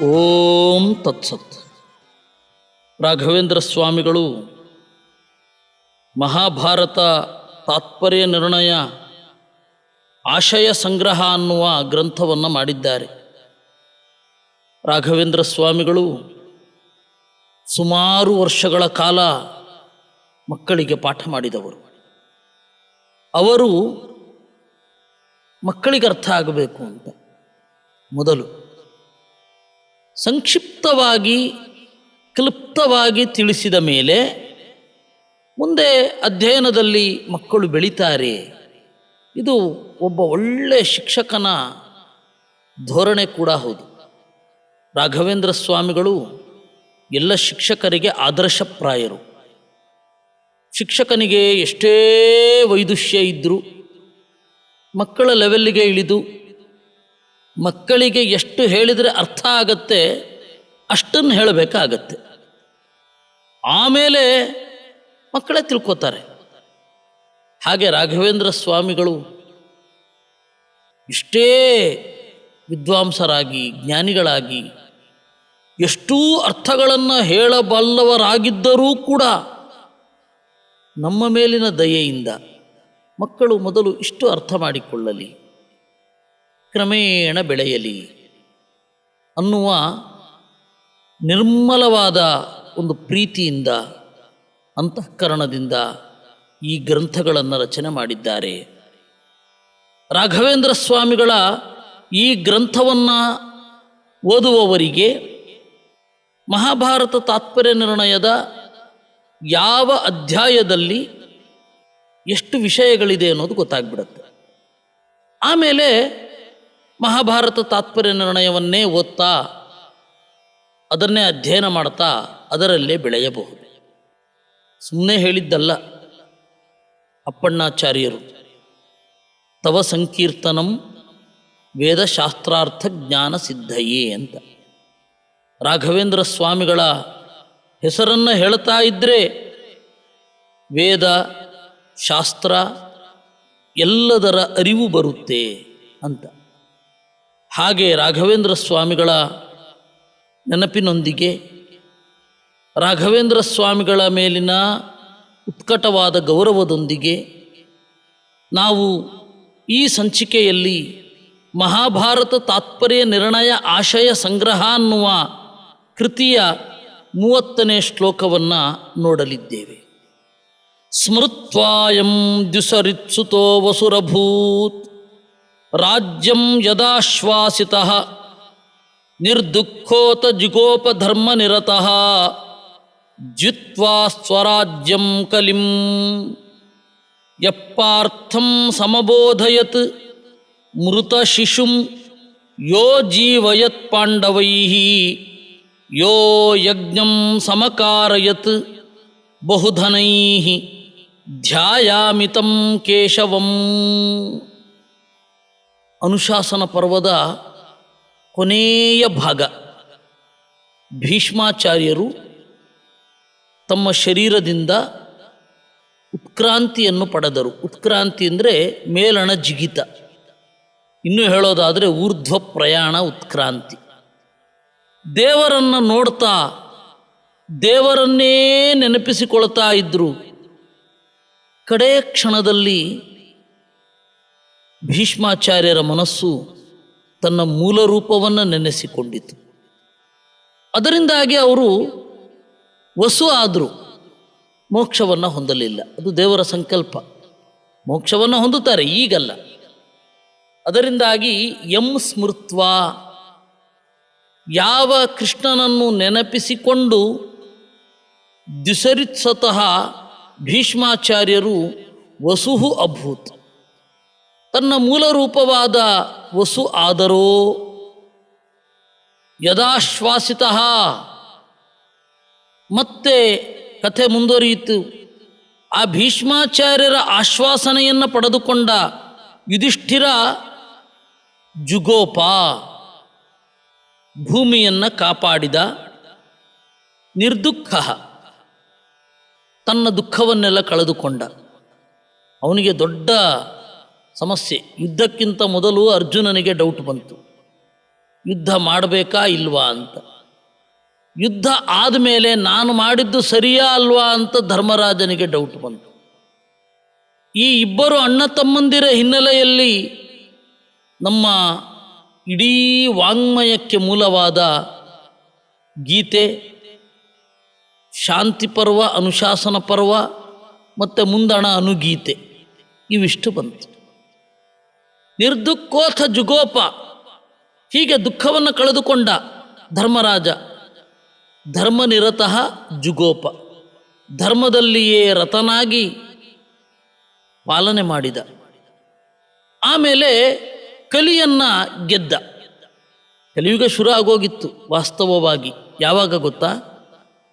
ಓಂ ತತ್ಸತ್. ರಾಘವೇಂದ್ರ ಸ್ವಾಮಿಗಳು ಮಹಾಭಾರತ ತಾತ್ಪರ್ಯ ನಿರ್ಣಯ ಆಶಯ ಸಂಗ್ರಹ ಅನ್ನುವ ಗ್ರಂಥವನ್ನು ಮಾಡಿದ್ದಾರೆ. ರಾಘವೇಂದ್ರ ಸ್ವಾಮಿಗಳು ಸುಮಾರು ವರ್ಷಗಳ ಕಾಲ ಮಕ್ಕಳಿಗೆ ಪಾಠ ಮಾಡಿದವರು. ಅವರು ಮಕ್ಕಳಿಗೆ ಅರ್ಥ ಆಗಬೇಕು ಅಂತ ಮೊದಲು ಸಂಕ್ಷಿಪ್ತವಾಗಿ ಕ್ಲುಪ್ತವಾಗಿ ತಿಳಿಸಿದ ಮೇಲೆ ಮುಂದೆ ಅಧ್ಯಯನದಲ್ಲಿ ಮಕ್ಕಳು ಬೆಳೀತಾರೆ. ಇದು ಒಬ್ಬ ಒಳ್ಳೆಯ ಶಿಕ್ಷಕನ ಧೋರಣೆ ಕೂಡ ಹೌದು. ರಾಘವೇಂದ್ರ ಸ್ವಾಮಿಗಳು ಎಲ್ಲ ಶಿಕ್ಷಕರಿಗೆ ಆದರ್ಶಪ್ರಾಯರು. ಶಿಕ್ಷಕನಿಗೆ ಎಷ್ಟೇ ವೈದುಷ್ಯ ಇದ್ದರೂ ಮಕ್ಕಳ ಲೆವೆಲ್ಲಿಗೆ ಇಳಿದು ಮಕ್ಕಳಿಗೆ ಎಷ್ಟು ಹೇಳಿದರೆ ಅರ್ಥ ಆಗತ್ತೆ ಅಷ್ಟನ್ನು ಹೇಳಬೇಕಾಗತ್ತೆ. ಆಮೇಲೆ ಮಕ್ಕಳೇ ತಿಳ್ಕೊತಾರೆ. ಹಾಗೆ ರಾಘವೇಂದ್ರ ಸ್ವಾಮಿಗಳು ಇಷ್ಟೇ ವಿದ್ವಾಂಸರಾಗಿ ಜ್ಞಾನಿಗಳಾಗಿ ಎಷ್ಟೂ ಅರ್ಥಗಳನ್ನು ಹೇಳಬಲ್ಲವರಾಗಿದ್ದರೂ ಕೂಡ ನಮ್ಮ ಮೇಲಿನ ದಯೆಯಿಂದ ಮಕ್ಕಳು ಮೊದಲು ಇಷ್ಟು ಅರ್ಥ ಮಾಡಿಕೊಳ್ಳಲಿ, ಕ್ರಮೇಣ ಬೆಳೆಯಲಿ ಅನ್ನುವ ನಿರ್ಮಲವಾದ ಒಂದು ಪ್ರೀತಿಯಿಂದ ಅಂತಃಕರಣದಿಂದ ಈ ಗ್ರಂಥಗಳನ್ನು ರಚನೆ ಮಾಡಿದ್ದಾರೆ. ರಾಘವೇಂದ್ರ ಸ್ವಾಮಿಗಳ ಈ ಗ್ರಂಥವನ್ನು ಓದುವವರಿಗೆ ಮಹಾಭಾರತ ತಾತ್ಪರ್ಯ ನಿರ್ಣಯದ ಯಾವ ಅಧ್ಯಾಯದಲ್ಲಿ ಎಷ್ಟು ವಿಷಯಗಳಿದೆ ಅನ್ನೋದು ಗೊತ್ತಾಗ್ಬಿಡುತ್ತೆ. ಆಮೇಲೆ ಮಹಾಭಾರತ ತಾತ್ಪರ್ಯ ನಿರ್ಣಯವನ್ನೇ ಓದ್ತಾ ಅದನ್ನೇ ಅಧ್ಯಯನ ಮಾಡ್ತಾ ಅದರಲ್ಲೇ ಬೆಳೆಯಬಹುದು. ಸುಮ್ಮನೆ ಹೇಳಿದ್ದಲ್ಲ. ಅಪ್ಪಣ್ಣಾಚಾರ್ಯರು ತವ ಸಂಕೀರ್ತನಂ ವೇದಶಾಸ್ತ್ರಾರ್ಥ ಜ್ಞಾನ ಸಿದ್ಧಯೇ ಅಂತ ರಾಘವೇಂದ್ರ ಸ್ವಾಮಿಗಳ ಹೆಸರನ್ನು ಹೇಳ್ತಾ ಇದ್ದರೆ ವೇದ ಶಾಸ್ತ್ರ ಎಲ್ಲದರ ಅರಿವು ಬರುತ್ತೆ ಅಂತ. ಹಾಗೆ ರಾಘವೇಂದ್ರ ಸ್ವಾಮಿಗಳ ನೆನಪಿನೊಂದಿಗೆ ರಾಘವೇಂದ್ರ ಸ್ವಾಮಿಗಳ ಮೇಲಿನ ಉತ್ಕಟವಾದ ಗೌರವದೊಂದಿಗೆ ನಾವು ಈ ಸಂಚಿಕೆಯಲ್ಲಿ ಮಹಾಭಾರತ ತಾತ್ಪರ್ಯ ನಿರ್ಣಯ ಆಶಯ ಸಂಗ್ರಹ ಅನ್ನುವ ಕೃತಿಯ 30ನೇ ಶ್ಲೋಕವನ್ನು ನೋಡಲಿದ್ದೇವೆ. ಸ್ಮೃತ್ವಾಯಂ ದ್ಯುಸರಿತ್ಸುತೋ ವಸುರಭೂತ್ ರಾಜ್ಯಂ ಯದಾಶ್ವಾಸಿತಃ ನಿರ್ದುಃಖೋತ ಜಿಗೋಪಧರ್ಮ ನಿರತಃ ಜಿತ್ವಾ ಸ್ವರಾಜ್ಯಂ ಕಲಿಂ ಯಪ್ಪಾರ್ಥಂ ಸಮಬೋಧಯತ್ ಮೃತ ಶಿಶುಂ ಯೋ ಜೀವಯತ್ ಪಾಂಡವೈಃ ಯೋ ಯಜ್ಞಂ ಸಮಕಾರಯತ್ ಬಹುಧನೈಃ ಧ್ಯಾಯಾಮಿತಂ ಕೇಶವಂ. ಅನುಶಾಸನ ಪರ್ವದ ಕೊನೆಯ ಭಾಗ. ಭೀಷ್ಮಾಚಾರ್ಯರು ತಮ್ಮ ಶರೀರದಿಂದ ಉತ್ಕ್ರಾಂತಿಯನ್ನು ಪಡೆದರು. ಉತ್ಕ್ರಾಂತಿ ಅಂದರೆ ಮೇಲಣ ಜಿಗಿತ. ಇನ್ನೂ ಹೇಳೋದಾದರೆ ಊರ್ಧ್ವ ಪ್ರಯಾಣ ಉತ್ಕ್ರಾಂತಿ. ದೇವರನ್ನು ನೋಡ್ತಾ ದೇವರನ್ನೇ ನೆನಪಿಸಿಕೊಳ್ತಾ ಇದ್ದರು. ಕಡೇ ಕ್ಷಣದಲ್ಲಿ ಭೀಷ್ಮಾಚಾರ್ಯರ ಮನಸ್ಸು ತನ್ನ ಮೂಲ ರೂಪವನ್ನು ನೆನೆಸಿಕೊಂಡಿತು. ಅದರಿಂದಾಗಿ ಅವರು ವಸು ಆದರು, ಮೋಕ್ಷವನ್ನು ಹೊಂದಲಿಲ್ಲ. ಅದು ದೇವರ ಸಂಕಲ್ಪ. ಮೋಕ್ಷವನ್ನು ಹೊಂದುತ್ತಾರೆ, ಈಗಲ್ಲ. ಅದರಿಂದಾಗಿ ಸ್ಮೃತ್ವ, ಯಾವ ಕೃಷ್ಣನನ್ನು ನೆನಪಿಸಿಕೊಂಡು ದ್ಯುಸರಿತ್ಸತಃ ಭೀಷ್ಮಾಚಾರ್ಯರು ವಸುಹು ಅಭೂತ್, ತನ್ನ ಮೂಲ ರೂಪವಾದ ವಸು ಆದರೋ. ಯದಾಶ್ವಾಸಿತಃ, ಮತ್ತೆ ಕಥೆ ಮುಂದುವರಿಯಿತು. ಆ ಭೀಷ್ಮಾಚಾರ್ಯರ ಆಶ್ವಾಸನೆಯನ್ನು ಪಡೆದುಕೊಂಡ ಯುಧಿಷ್ಠಿರ ಜುಗೋಪ, ಭೂಮಿಯನ್ನು ಕಾಪಾಡಿದ. ನಿರ್ದುಃಖ, ತನ್ನ ದುಃಖವನ್ನೆಲ್ಲ ಕಳೆದುಕೊಂಡ. ಅವನಿಗೆ ದೊಡ್ಡ ಸಮಸ್ಯೆ. ಯುದ್ಧಕ್ಕಿಂತ ಮೊದಲು ಅರ್ಜುನನಿಗೆ ಡೌಟ್ ಬಂತು, ಯುದ್ಧ ಮಾಡಬೇಕಾ ಇಲ್ವಾ ಅಂತ. ಯುದ್ಧ ಆದಮೇಲೆ ನಾನು ಮಾಡಿದ್ದು ಸರಿಯಾ ಅಲ್ವಾ ಅಂತ ಧರ್ಮರಾಜನಿಗೆ ಡೌಟ್ ಬಂತು. ಈ ಇಬ್ಬರು ಅಣ್ಣ ತಮ್ಮಂದಿರ ಹಿನ್ನೆಲೆಯಲ್ಲಿ ನಮ್ಮ ಇಡೀ ವಾಂಗ್ಮಯಕ್ಕೆ ಮೂಲವಾದ ಗೀತೆ, ಶಾಂತಿ ಪರ್ವ, ಅನುಶಾಸನ ಪರ್ವ ಮತ್ತು ಮುಂದಣ ಅನುಗೀತೆ ಇವಿಷ್ಟು ಬಂತು. ನಿರ್ದುಃಖೋಥ ಜುಗೋಪ, ಹೀಗೆ ದುಃಖವನ್ನು ಕಳೆದುಕೊಂಡ ಧರ್ಮರಾಜ. ಧರ್ಮನಿರತಃ ಜುಗೋಪ, ಧರ್ಮದಲ್ಲಿಯೇ ರತನಾಗಿ ಪಾಲನೆ ಮಾಡಿದ. ಆಮೇಲೆ ಕಲಿಯನ್ನು ಗೆದ್ದ. ಕಲಿಯುಗ ಶುರು ಆಗೋಗಿತ್ತು ವಾಸ್ತವವಾಗಿ. ಯಾವಾಗ ಗೊತ್ತಾ?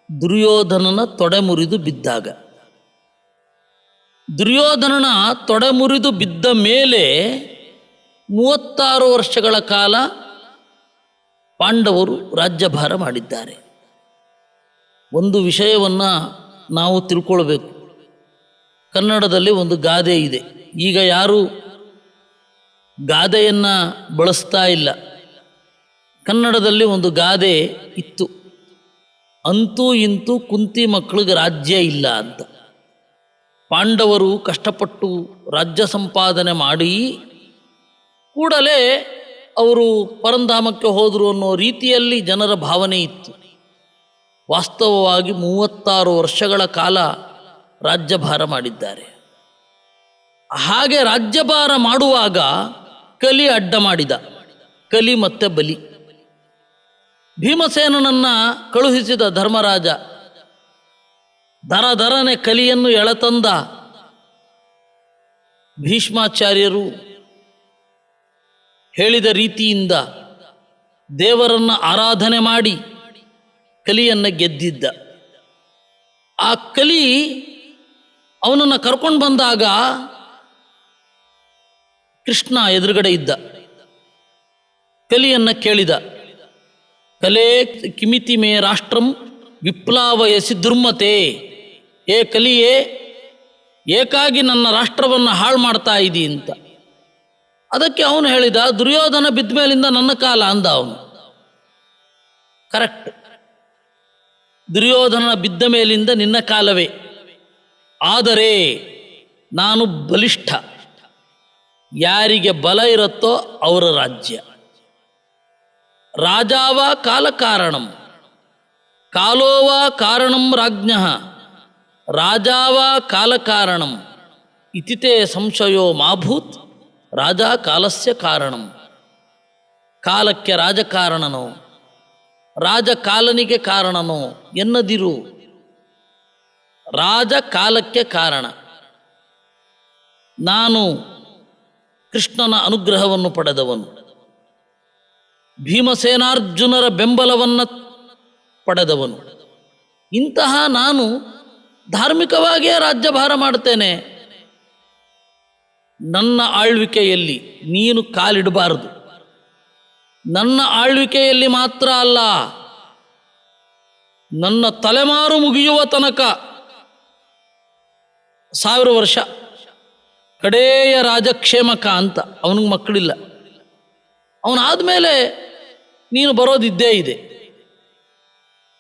ದುರ್ಯೋಧನನ ತೊಡೆ ಮುರಿದು ಬಿದ್ದಾಗ. ದುರ್ಯೋಧನನ ತೊಡೆ ಮುರಿದು ಬಿದ್ದ ಮೇಲೆ 36 ವರ್ಷಗಳ ಕಾಲ ಪಾಂಡವರು ರಾಜ್ಯಭಾರ ಮಾಡಿದ್ದಾರೆ. ಒಂದು ವಿಷಯವನ್ನು ನಾವು ತಿಳ್ಕೊಳ್ಬೇಕು. ಕನ್ನಡದಲ್ಲಿ ಒಂದು ಗಾದೆ ಇದೆ. ಈಗ ಯಾರೂ ಗಾದೆಯನ್ನು ಬಳಸ್ತಾ ಇಲ್ಲ. ಕನ್ನಡದಲ್ಲಿ ಒಂದು ಗಾದೆ ಇತ್ತು, ಅಂತೂ ಇಂತೂ ಕುಂತಿ ಮಕ್ಕಳಿಗೆ ರಾಜ್ಯ ಇಲ್ಲ ಅಂತ. ಪಾಂಡವರು ಕಷ್ಟಪಟ್ಟು ರಾಜ್ಯ ಸಂಪಾದನೆ ಮಾಡಿ ಕೂಡಲೇ ಅವರು ಪರಂಧಾಮಕ್ಕೆ ಹೋದರು ಅನ್ನೋ ರೀತಿಯಲ್ಲಿ ಜನರ ಭಾವನೆ ಇತ್ತು. ವಾಸ್ತವವಾಗಿ 36 ವರ್ಷಗಳ ಕಾಲ ರಾಜ್ಯಭಾರ ಮಾಡಿದ್ದಾರೆ. ಹಾಗೆ ರಾಜ್ಯಭಾರ ಮಾಡುವಾಗ ಕಲಿ ಅಡ್ಡ ಮಾಡಿದ. ಕಲಿ ಮತ್ತು ಬಲಿ. ಭೀಮಸೇನನನ್ನು ಕಳುಹಿಸಿದ ಧರ್ಮರಾಜ. ದರನೆ ಕಲಿಯನ್ನು ಎಳೆತಂದ. ಭೀಷ್ಮಾಚಾರ್ಯರು ಹೇಳಿದ ರೀತಿಯಿಂದ ದೇವರನ್ನು ಆರಾಧನೆ ಮಾಡಿ ಕಲಿಯನ್ನು ಗೆದ್ದಿದ್ದ. ಆ ಕಲಿ ಅವನನ್ನು ಕರ್ಕೊಂಡು ಬಂದಾಗ ಕೃಷ್ಣ ಎದುರುಗಡೆ ಇದ್ದ. ಕಲಿಯನ್ನು ಕೇಳಿದ, ಕಲೇ ಕಿಮಿತಿ ಮೇ ರಾಷ್ಟ್ರಂ ವಿಪ್ಲಾವಯಸಿ ದುರ್ಮತೆ. ಏ ಕಲಿಯೇ, ಏಕಾಗಿ ನನ್ನ ರಾಷ್ಟ್ರವನ್ನು ಹಾಳು ಮಾಡ್ತಾ ಇದ್ದಿ ಅಂತ. ಅದಕ್ಕೆ ಅವನು ಹೇಳಿದ, ದುರ್ಯೋಧನ ಬಿದ್ದ ಮೇಲಿಂದ ನನ್ನ ಕಾಲ ಅಂದ ಅವನು. ಕರೆಕ್ಟ್, ದುರ್ಯೋಧನ ಬಿದ್ದ ಮೇಲಿಂದ ನಿನ್ನ ಕಾಲವೇ. ಆದರೆ ನಾನು ಬಲಿಷ್ಠ. ಯಾರಿಗೆ ಬಲ ಇರುತ್ತೋ ಅವರ ರಾಜ್ಯ. ರಾಜಾವ ಕಾಲ ಕಾರಣಂ, ಕಾಲೋವ ಕಾರಣಂ ರಾಜ್ಞಃ, ರಾಜಾವ ಕಾಲ ಕಾರಣಂ ಇತಿತೆ ಸಂಶಯೋ ಮಾಭೂತ್, ರಾಜ ಕಾಲಸ್ಯ ಕಾರಣಂ. ಕಾಲಕ್ಕೆ ರಾಜಕಾರಣನೋ ರಾಜಕಾಲನಿಗೆ ಕಾರಣನೋ ಎನ್ನದಿರು. ರಾಜ ಕಾಲಕ್ಕೆ ಕಾರಣ. ನಾನು ಕೃಷ್ಣನ ಅನುಗ್ರಹವನ್ನು ಪಡೆದವನು, ಭೀಮಸೇನಾರ್ಜುನರ ಬೆಂಬಲವನ್ನು ಪಡೆದವನು. ಇಂತಹ ನಾನು ಧಾರ್ಮಿಕವಾಗಿಯೇ ರಾಜ್ಯಭಾರ ಮಾಡ್ತೇನೆ. ನನ್ನ ಆಳ್ವಿಕೆಯಲ್ಲಿ ನೀನು ಕಾಲಿಡಬಾರದು. ನನ್ನ ಆಳ್ವಿಕೆಯಲ್ಲಿ ಮಾತ್ರ ಅಲ್ಲ, ನನ್ನ ತಲೆಮಾರು ಮುಗಿಯುವ ತನಕ 1000 ವರ್ಷ ಕಡೆಯ ರಾಜಕ್ಷೇಮಕ ಅಂತ. ಅವನಿಗೆ ಮಕ್ಕಳಿಲ್ಲ. ಅವನಾದಮೇಲೆ ನೀನು ಬರೋದಿದ್ದೇ ಇದೆ.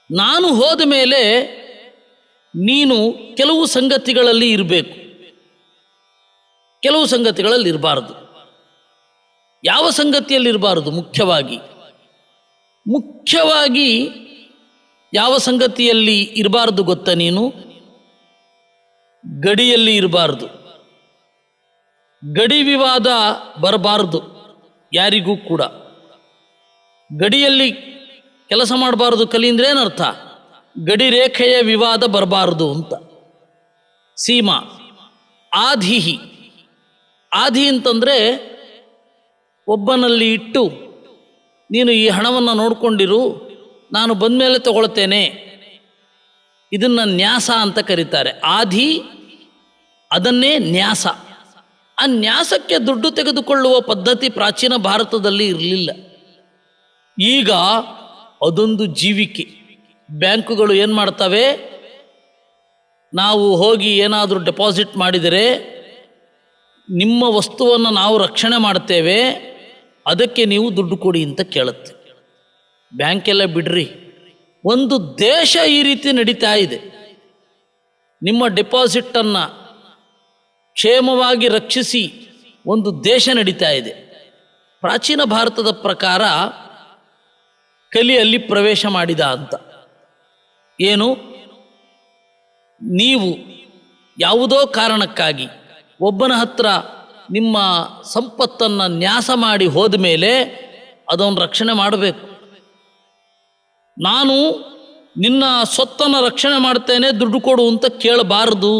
ನಾನು ಹೋದ ಮೇಲೆ ನೀನು ಕೆಲವು ಸಂಗತಿಗಳಲ್ಲಿ ಇರಬೇಕು, ಕೆಲವು ಸಂಗತಿಗಳಲ್ಲಿ ಇರಬಾರ್ದು. ಯಾವ ಸಂಗತಿಯಲ್ಲಿ ಇರಬಾರ್ದು? ಮುಖ್ಯವಾಗಿ ಯಾವ ಸಂಗತಿಯಲ್ಲಿ ಇರಬಾರ್ದು ಗೊತ್ತಾ? ನೀನು ಗಡಿಯಲ್ಲಿ ಇರಬಾರ್ದು. ಗಡಿ ವಿವಾದ ಬರಬಾರ್ದು ಯಾರಿಗೂ ಕೂಡ. ಗಡಿಯಲ್ಲಿ ಕೆಲಸ ಮಾಡಬಾರ್ದು. ಕಲಿ ಅಂದ್ರೆ ಏನರ್ಥ? ಗಡಿ ರೇಖೆಯ ವಿವಾದ ಬರಬಾರ್ದು ಅಂತ. ಸೀಮಾ ಆಧಿಹಿ. ಆಧಿ ಅಂತಂದರೆ ಒಬ್ಬನಲ್ಲಿ ಇಟ್ಟು ನೀನು ಈ ಹಣವನ್ನು ನೋಡಿಕೊಂಡಿರು, ನಾನು ಬಂದಮೇಲೆ ತಗೊಳ್ತೇನೆ. ಇದನ್ನು ನ್ಯಾಸ ಅಂತ ಕರೀತಾರೆ. ಆಧಿ, ಅದನ್ನೇ ನ್ಯಾಸ. ಆ ನ್ಯಾಸಕ್ಕೆ ದುಡ್ಡು ತೆಗೆದುಕೊಳ್ಳುವ ಪದ್ಧತಿ ಪ್ರಾಚೀನ ಭಾರತದಲ್ಲಿ ಇರಲಿಲ್ಲ. ಈಗ ಅದೊಂದು ಜೀವಿಕೆ. ಬ್ಯಾಂಕುಗಳು ಏನು ಮಾಡ್ತವೆ? ನಾವು ಹೋಗಿ ಏನಾದರೂ ಡೆಪಾಸಿಟ್ ಮಾಡಿದರೆ ನಿಮ್ಮ ವಸ್ತುವನ್ನು ನಾವು ರಕ್ಷಣೆ ಮಾಡ್ತೇವೆ, ಅದಕ್ಕೆ ನೀವು ದುಡ್ಡು ಕೊಡಿ ಅಂತ ಕೇಳುತ್ತೆ. ಬ್ಯಾಂಕೆಲ್ಲ ಬಿಡ್ರಿ, ಒಂದು ದೇಶ ಈ ರೀತಿ ನಡೀತಾ ಇದೆ. ನಿಮ್ಮ ಡೆಪಾಸಿಟನ್ನು ಕ್ಷೇಮವಾಗಿ ರಕ್ಷಿಸಿ ಒಂದು ದೇಶ ನಡೀತಾ ಇದೆ. ಪ್ರಾಚೀನ ಭಾರತದ ಪ್ರಕಾರ ಕಲಿ ಅಲ್ಲಿ ಪ್ರವೇಶ ಮಾಡಿದ ಅಂತ. ಏನು? ನೀವು ಯಾವುದೋ ಕಾರಣಕ್ಕಾಗಿ ಒಬ್ಬನ ಹತ್ರ ನಿಮ್ಮ ಸಂಪತ್ತನ್ನು ನ್ಯಾಸ ಮಾಡಿ ಹೋದ ಮೇಲೆ ಅದನ್ನು ರಕ್ಷಣೆ ಮಾಡಬೇಕು. ನಾನು ನಿನ್ನ ಸೊತ್ತನ್ನು ರಕ್ಷಣೆ ಮಾಡ್ತೇನೆ, ದುಡ್ಡು ಕೊಡು ಅಂತ ಕೇಳಬಾರದು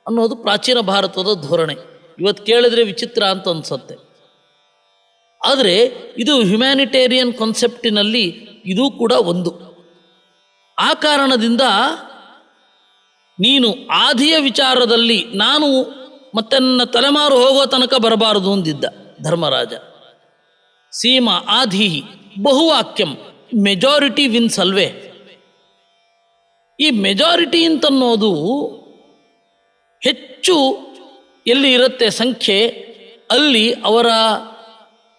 ಅನ್ನೋದು ಪ್ರಾಚೀನ ಭಾರತದ ಧೋರಣೆ. ಇವತ್ತು ಕೇಳಿದ್ರೆ ವಿಚಿತ್ರ ಅಂತ ಅನಿಸುತ್ತೆ, ಆದರೆ ಇದು ಹ್ಯುಮ್ಯಾನಿಟೇರಿಯನ್ ಕಾನ್ಸೆಪ್ಟಿನಲ್ಲಿ ಇದೂ ಕೂಡ ಒಂದು. ಆ ಕಾರಣದಿಂದ ನೀನು ಆದಿಯ ವಿಚಾರದಲ್ಲಿ ನಾನು ಮತ್ತೆ ನನ್ನ ತಲೆಮಾರು ಹೋಗೋ ತನಕ ಬರಬಾರದು ಅಂದಿದ್ದ ಧರ್ಮರಾಜ. ಸೀಮಾ ಆಧಿ ಬಹುವಾಕ್ಯಂ ಮೆಜಾರಿಟಿ ವಿನ್ಸ್ ಅಲ್ವೇ. ಈ ಮೆಜಾರಿಟಿ ಅಂತನ್ನೋದು ಹೆಚ್ಚು ಎಲ್ಲಿ ಇರುತ್ತೆ ಸಂಖ್ಯೆ, ಅಲ್ಲಿ ಅವರ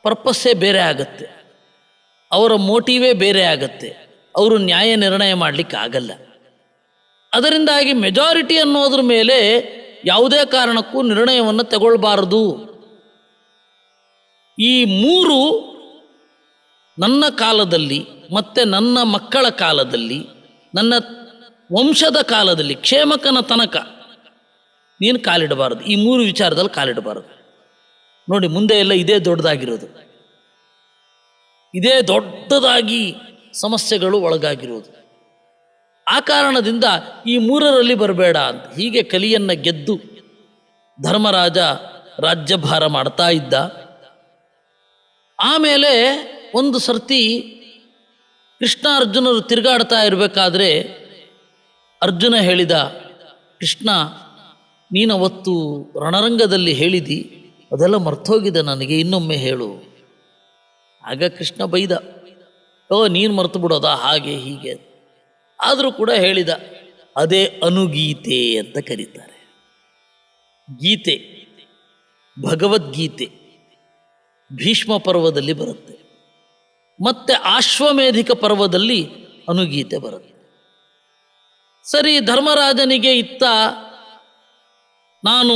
ಪರ್ಪಸ್ಸೇ ಬೇರೆ ಆಗತ್ತೆ, ಅವರ ಮೋಟಿವೇ ಬೇರೆ ಆಗತ್ತೆ, ಅವರು ನ್ಯಾಯ ನಿರ್ಣಯ ಮಾಡಲಿಕ್ಕೆ ಆಗಲ್ಲ. ಅದರಿಂದಾಗಿ ಮೆಜಾರಿಟಿ ಅನ್ನೋದ್ರ ಮೇಲೆ ಯಾವುದೇ ಕಾರಣಕ್ಕೂ ನಿರ್ಣಯವನ್ನು ತಗೊಳ್ಬಾರದು. ಈ ಮೂರು ನನ್ನ ಕಾಲದಲ್ಲಿ ಮತ್ತು ನನ್ನ ಮಕ್ಕಳ ಕಾಲದಲ್ಲಿ, ನನ್ನ ವಂಶದ ಕಾಲದಲ್ಲಿ, ಕ್ಷೇಮಕನ ತನಕ ನೀನು ಕಾಲಿಡಬಾರದು. ಈ ಮೂರು ವಿಚಾರದಲ್ಲಿ ಕಾಲಿಡಬಾರದು. ನೋಡಿ, ಮುಂದೆ ಎಲ್ಲ ಇದೇ ದೊಡ್ಡದಾಗಿರೋದು, ಇದೇ ದೊಡ್ಡದಾಗಿ ಸಮಸ್ಯೆಗಳು ಒಳಗಾಗಿರೋದು. ಆ ಕಾರಣದಿಂದ ಈ ಮೂರರಲ್ಲಿ ಬರಬೇಡ ಅಂತ ಹೀಗೆ ಕಲಿಯನ್ನು ಗೆದ್ದು ಧರ್ಮರಾಜ ರಾಜ್ಯಭಾರ ಮಾಡ್ತಾ ಇದ್ದ. ಆಮೇಲೆ ಒಂದು ಸರ್ತಿ ಕೃಷ್ಣ ಅರ್ಜುನರು ತಿರುಗಾಡ್ತಾ ಇರಬೇಕಾದ್ರೆ ಅರ್ಜುನ ಹೇಳಿದ, ಕೃಷ್ಣ ನೀನವತ್ತು ರಣರಂಗದಲ್ಲಿ ಹೇಳಿದಿ, ಅದೆಲ್ಲ ಮರ್ತೋಗಿದೆ ನನಗೆ, ಇನ್ನೊಮ್ಮೆ ಹೇಳು. ಆಗ ಕೃಷ್ಣ ಬೈದ, ನೀನು ಮರ್ತು ಬಿಡೋದಾ, ಹಾಗೆ ಹೀಗೆ. ಆದರೂ ಕೂಡ ಹೇಳಿದ. ಅದೇ ಅನುಗೀತೆ ಅಂತ ಕರೀತಾರೆ. ಗೀತೆ, ಭಗವದ್ಗೀತೆ ಭೀಷ್ಮ ಪರ್ವದಲ್ಲಿ ಬರುತ್ತೆ, ಮತ್ತೆ ಆಶ್ವಮೇಧಿಕ ಪರ್ವದಲ್ಲಿ ಅನುಗೀತೆ ಬರುತ್ತೆ. ಸರಿ, ಧರ್ಮರಾಜನಿಗೆ ಇತ್ತ ನಾನು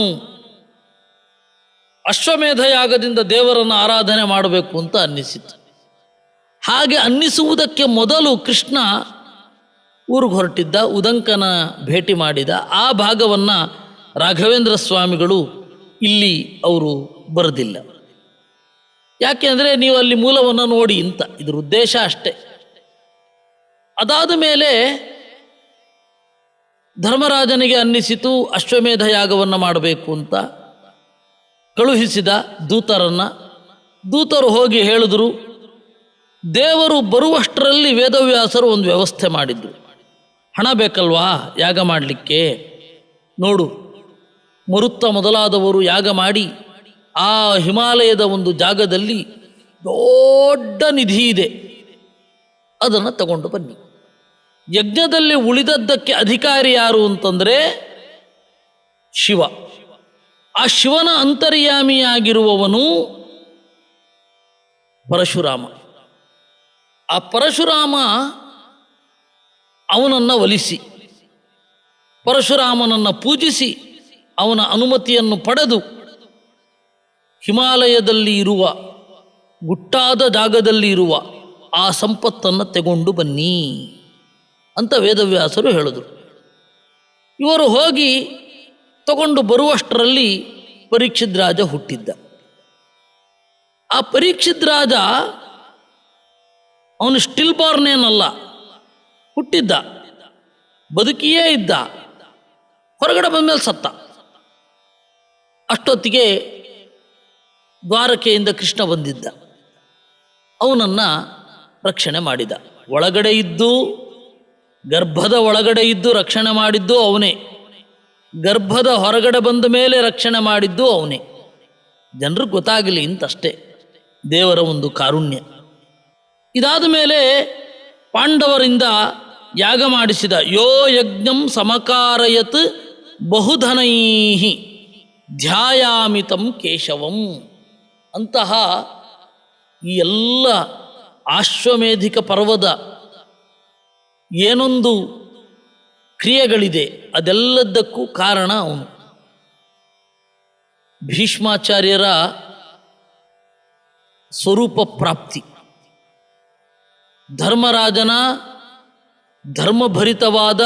ಅಶ್ವಮೇಧ ಯಾಗದಿಂದ ದೇವರನ್ನು ಆರಾಧನೆ ಮಾಡಬೇಕು ಅಂತ ಅನ್ನಿಸಿತು. ಹಾಗೆ ಅನ್ನಿಸುವುದಕ್ಕೆ ಮೊದಲು ಕೃಷ್ಣ ಊರಿಗೆ ಹೊರಟಿದ್ದ, ಉದಂಕನ ಭೇಟಿ ಮಾಡಿದ. ಆ ಭಾಗವನ್ನು ರಾಘವೇಂದ್ರ ಸ್ವಾಮಿಗಳು ಇಲ್ಲಿ ಅವರು ಬರೆದಿಲ್ಲ. ಯಾಕೆ ಅಂದರೆ ನೀವು ಅಲ್ಲಿ ಮೂಲವನ್ನು ನೋಡಿ ಅಂತ, ಇದ್ರ ಉದ್ದೇಶ ಅಷ್ಟೆ. ಅದಾದ ಮೇಲೆ ಧರ್ಮರಾಜನಿಗೆ ಅನ್ನಿಸಿತು ಅಶ್ವಮೇಧ ಯಾಗವನ್ನು ಮಾಡಬೇಕು ಅಂತ. ಕಳುಹಿಸಿದ ದೂತರನ್ನು. ದೂತರು ಹೋಗಿ ಹೇಳಿದ್ರು. ದೇವರು ಬರುವಷ್ಟರಲ್ಲಿ ವೇದವ್ಯಾಸರು ಒಂದು ವ್ಯವಸ್ಥೆ ಮಾಡಿದ್ರು. ಹಣ ಬೇಕಲ್ವಾ ಯಾಗ ಮಾಡಲಿಕ್ಕೆ? ನೋಡು, ಮರುತ್ತ ಮೊದಲಾದವರು ಯಾಗ ಮಾಡಿ ಆ ಹಿಮಾಲಯದ ಒಂದು ಜಾಗದಲ್ಲಿ ದೊಡ್ಡ ನಿಧಿ ಇದೆ, ಅದನ್ನು ತಗೊಂಡು ಬನ್ನಿ. ಯಜ್ಞದಲ್ಲಿ ಉಳಿದದ್ದಕ್ಕೆ ಅಧಿಕಾರಿ ಯಾರು ಅಂತಂದರೆ ಶಿವ. ಆ ಶಿವನ ಅಂತರ್ಯಾಮಿಯಾಗಿರುವವನು ಪರಶುರಾಮ. ಆ ಪರಶುರಾಮ ಅವನನ್ನು ಒಲಿಸಿ, ಪರಶುರಾಮನನ್ನು ಪೂಜಿಸಿ, ಅವನ ಅನುಮತಿಯನ್ನು ಪಡೆದು ಹಿಮಾಲಯದಲ್ಲಿ ಇರುವ ಗುಟ್ಟಾದ ಜಾಗದಲ್ಲಿ ಇರುವ ಆ ಸಂಪತ್ತನ್ನು ತಗೊಂಡು ಬನ್ನಿ ಅಂತ ವೇದವ್ಯಾಸರು ಹೇಳಿದರು. ಇವರು ಹೋಗಿ ತಗೊಂಡು ಬರುವಷ್ಟರಲ್ಲಿ ಪರೀಕ್ಷಿತ್ ರಾಜ ಹುಟ್ಟಿದ್ದ. ಆ ಪರೀಕ್ಷಿತ್ ರಾಜ ಅವನು ಸ್ಟಿಲ್ ಬಾರ್ನ್ ಏನಲ್ಲ, ಹುಟ್ಟಿದ್ದ, ಬದುಕಿಯೇ ಇದ್ದ. ಹೊರಗಡೆ ಬಂದಮೇಲೆ ಸತ್ತ. ಅಷ್ಟೊತ್ತಿಗೆ ದ್ವಾರಕೆಯಿಂದ ಕೃಷ್ಣ ಬಂದಿದ್ದ. ಅವನನ್ನು ರಕ್ಷಣೆ ಮಾಡಿದ. ಒಳಗಡೆ ಇದ್ದು, ಗರ್ಭದ ಒಳಗಡೆ ಇದ್ದು ರಕ್ಷಣೆ ಮಾಡಿದ್ದು ಅವನೇ, ಗರ್ಭದ ಹೊರಗಡೆ ಬಂದ ಮೇಲೆ ರಕ್ಷಣೆ ಮಾಡಿದ್ದು ಅವನೇ. ಜನರಿಗೆ ಗೊತ್ತಾಗಲಿ ಅಂತಷ್ಟೇ ದೇವರ ಒಂದು ಕಾರುಣ್ಯ. ಇದಾದ ಮೇಲೆ ಪಾಂಡವರಿಂದ ಯಾಗ ಮಾಡಿಸಿದ. ಯೋ ಯಜ್ಞಂ ಸಮಕಾರಯತ್ ಬಹುಧನೈಹಿ ಧ್ಯಾಯಾಮಿತಂ ಕೇಶವಂ. ಅಂತಹ ಈ ಎಲ್ಲ ಆಶ್ವಮೇಧಿಕ ಪರ್ವದ ಏನೊಂದು ಕ್ರಿಯೆಗಳಿದೆ ಅದೆಲ್ಲದಕ್ಕೂ ಕಾರಣ ಅವನು. ಭೀಷ್ಮಾಚಾರ್ಯರ ಸ್ವರೂಪ ಪ್ರಾಪ್ತಿ, ಧರ್ಮರಾಜನ ಧರ್ಮಭರಿತವಾದ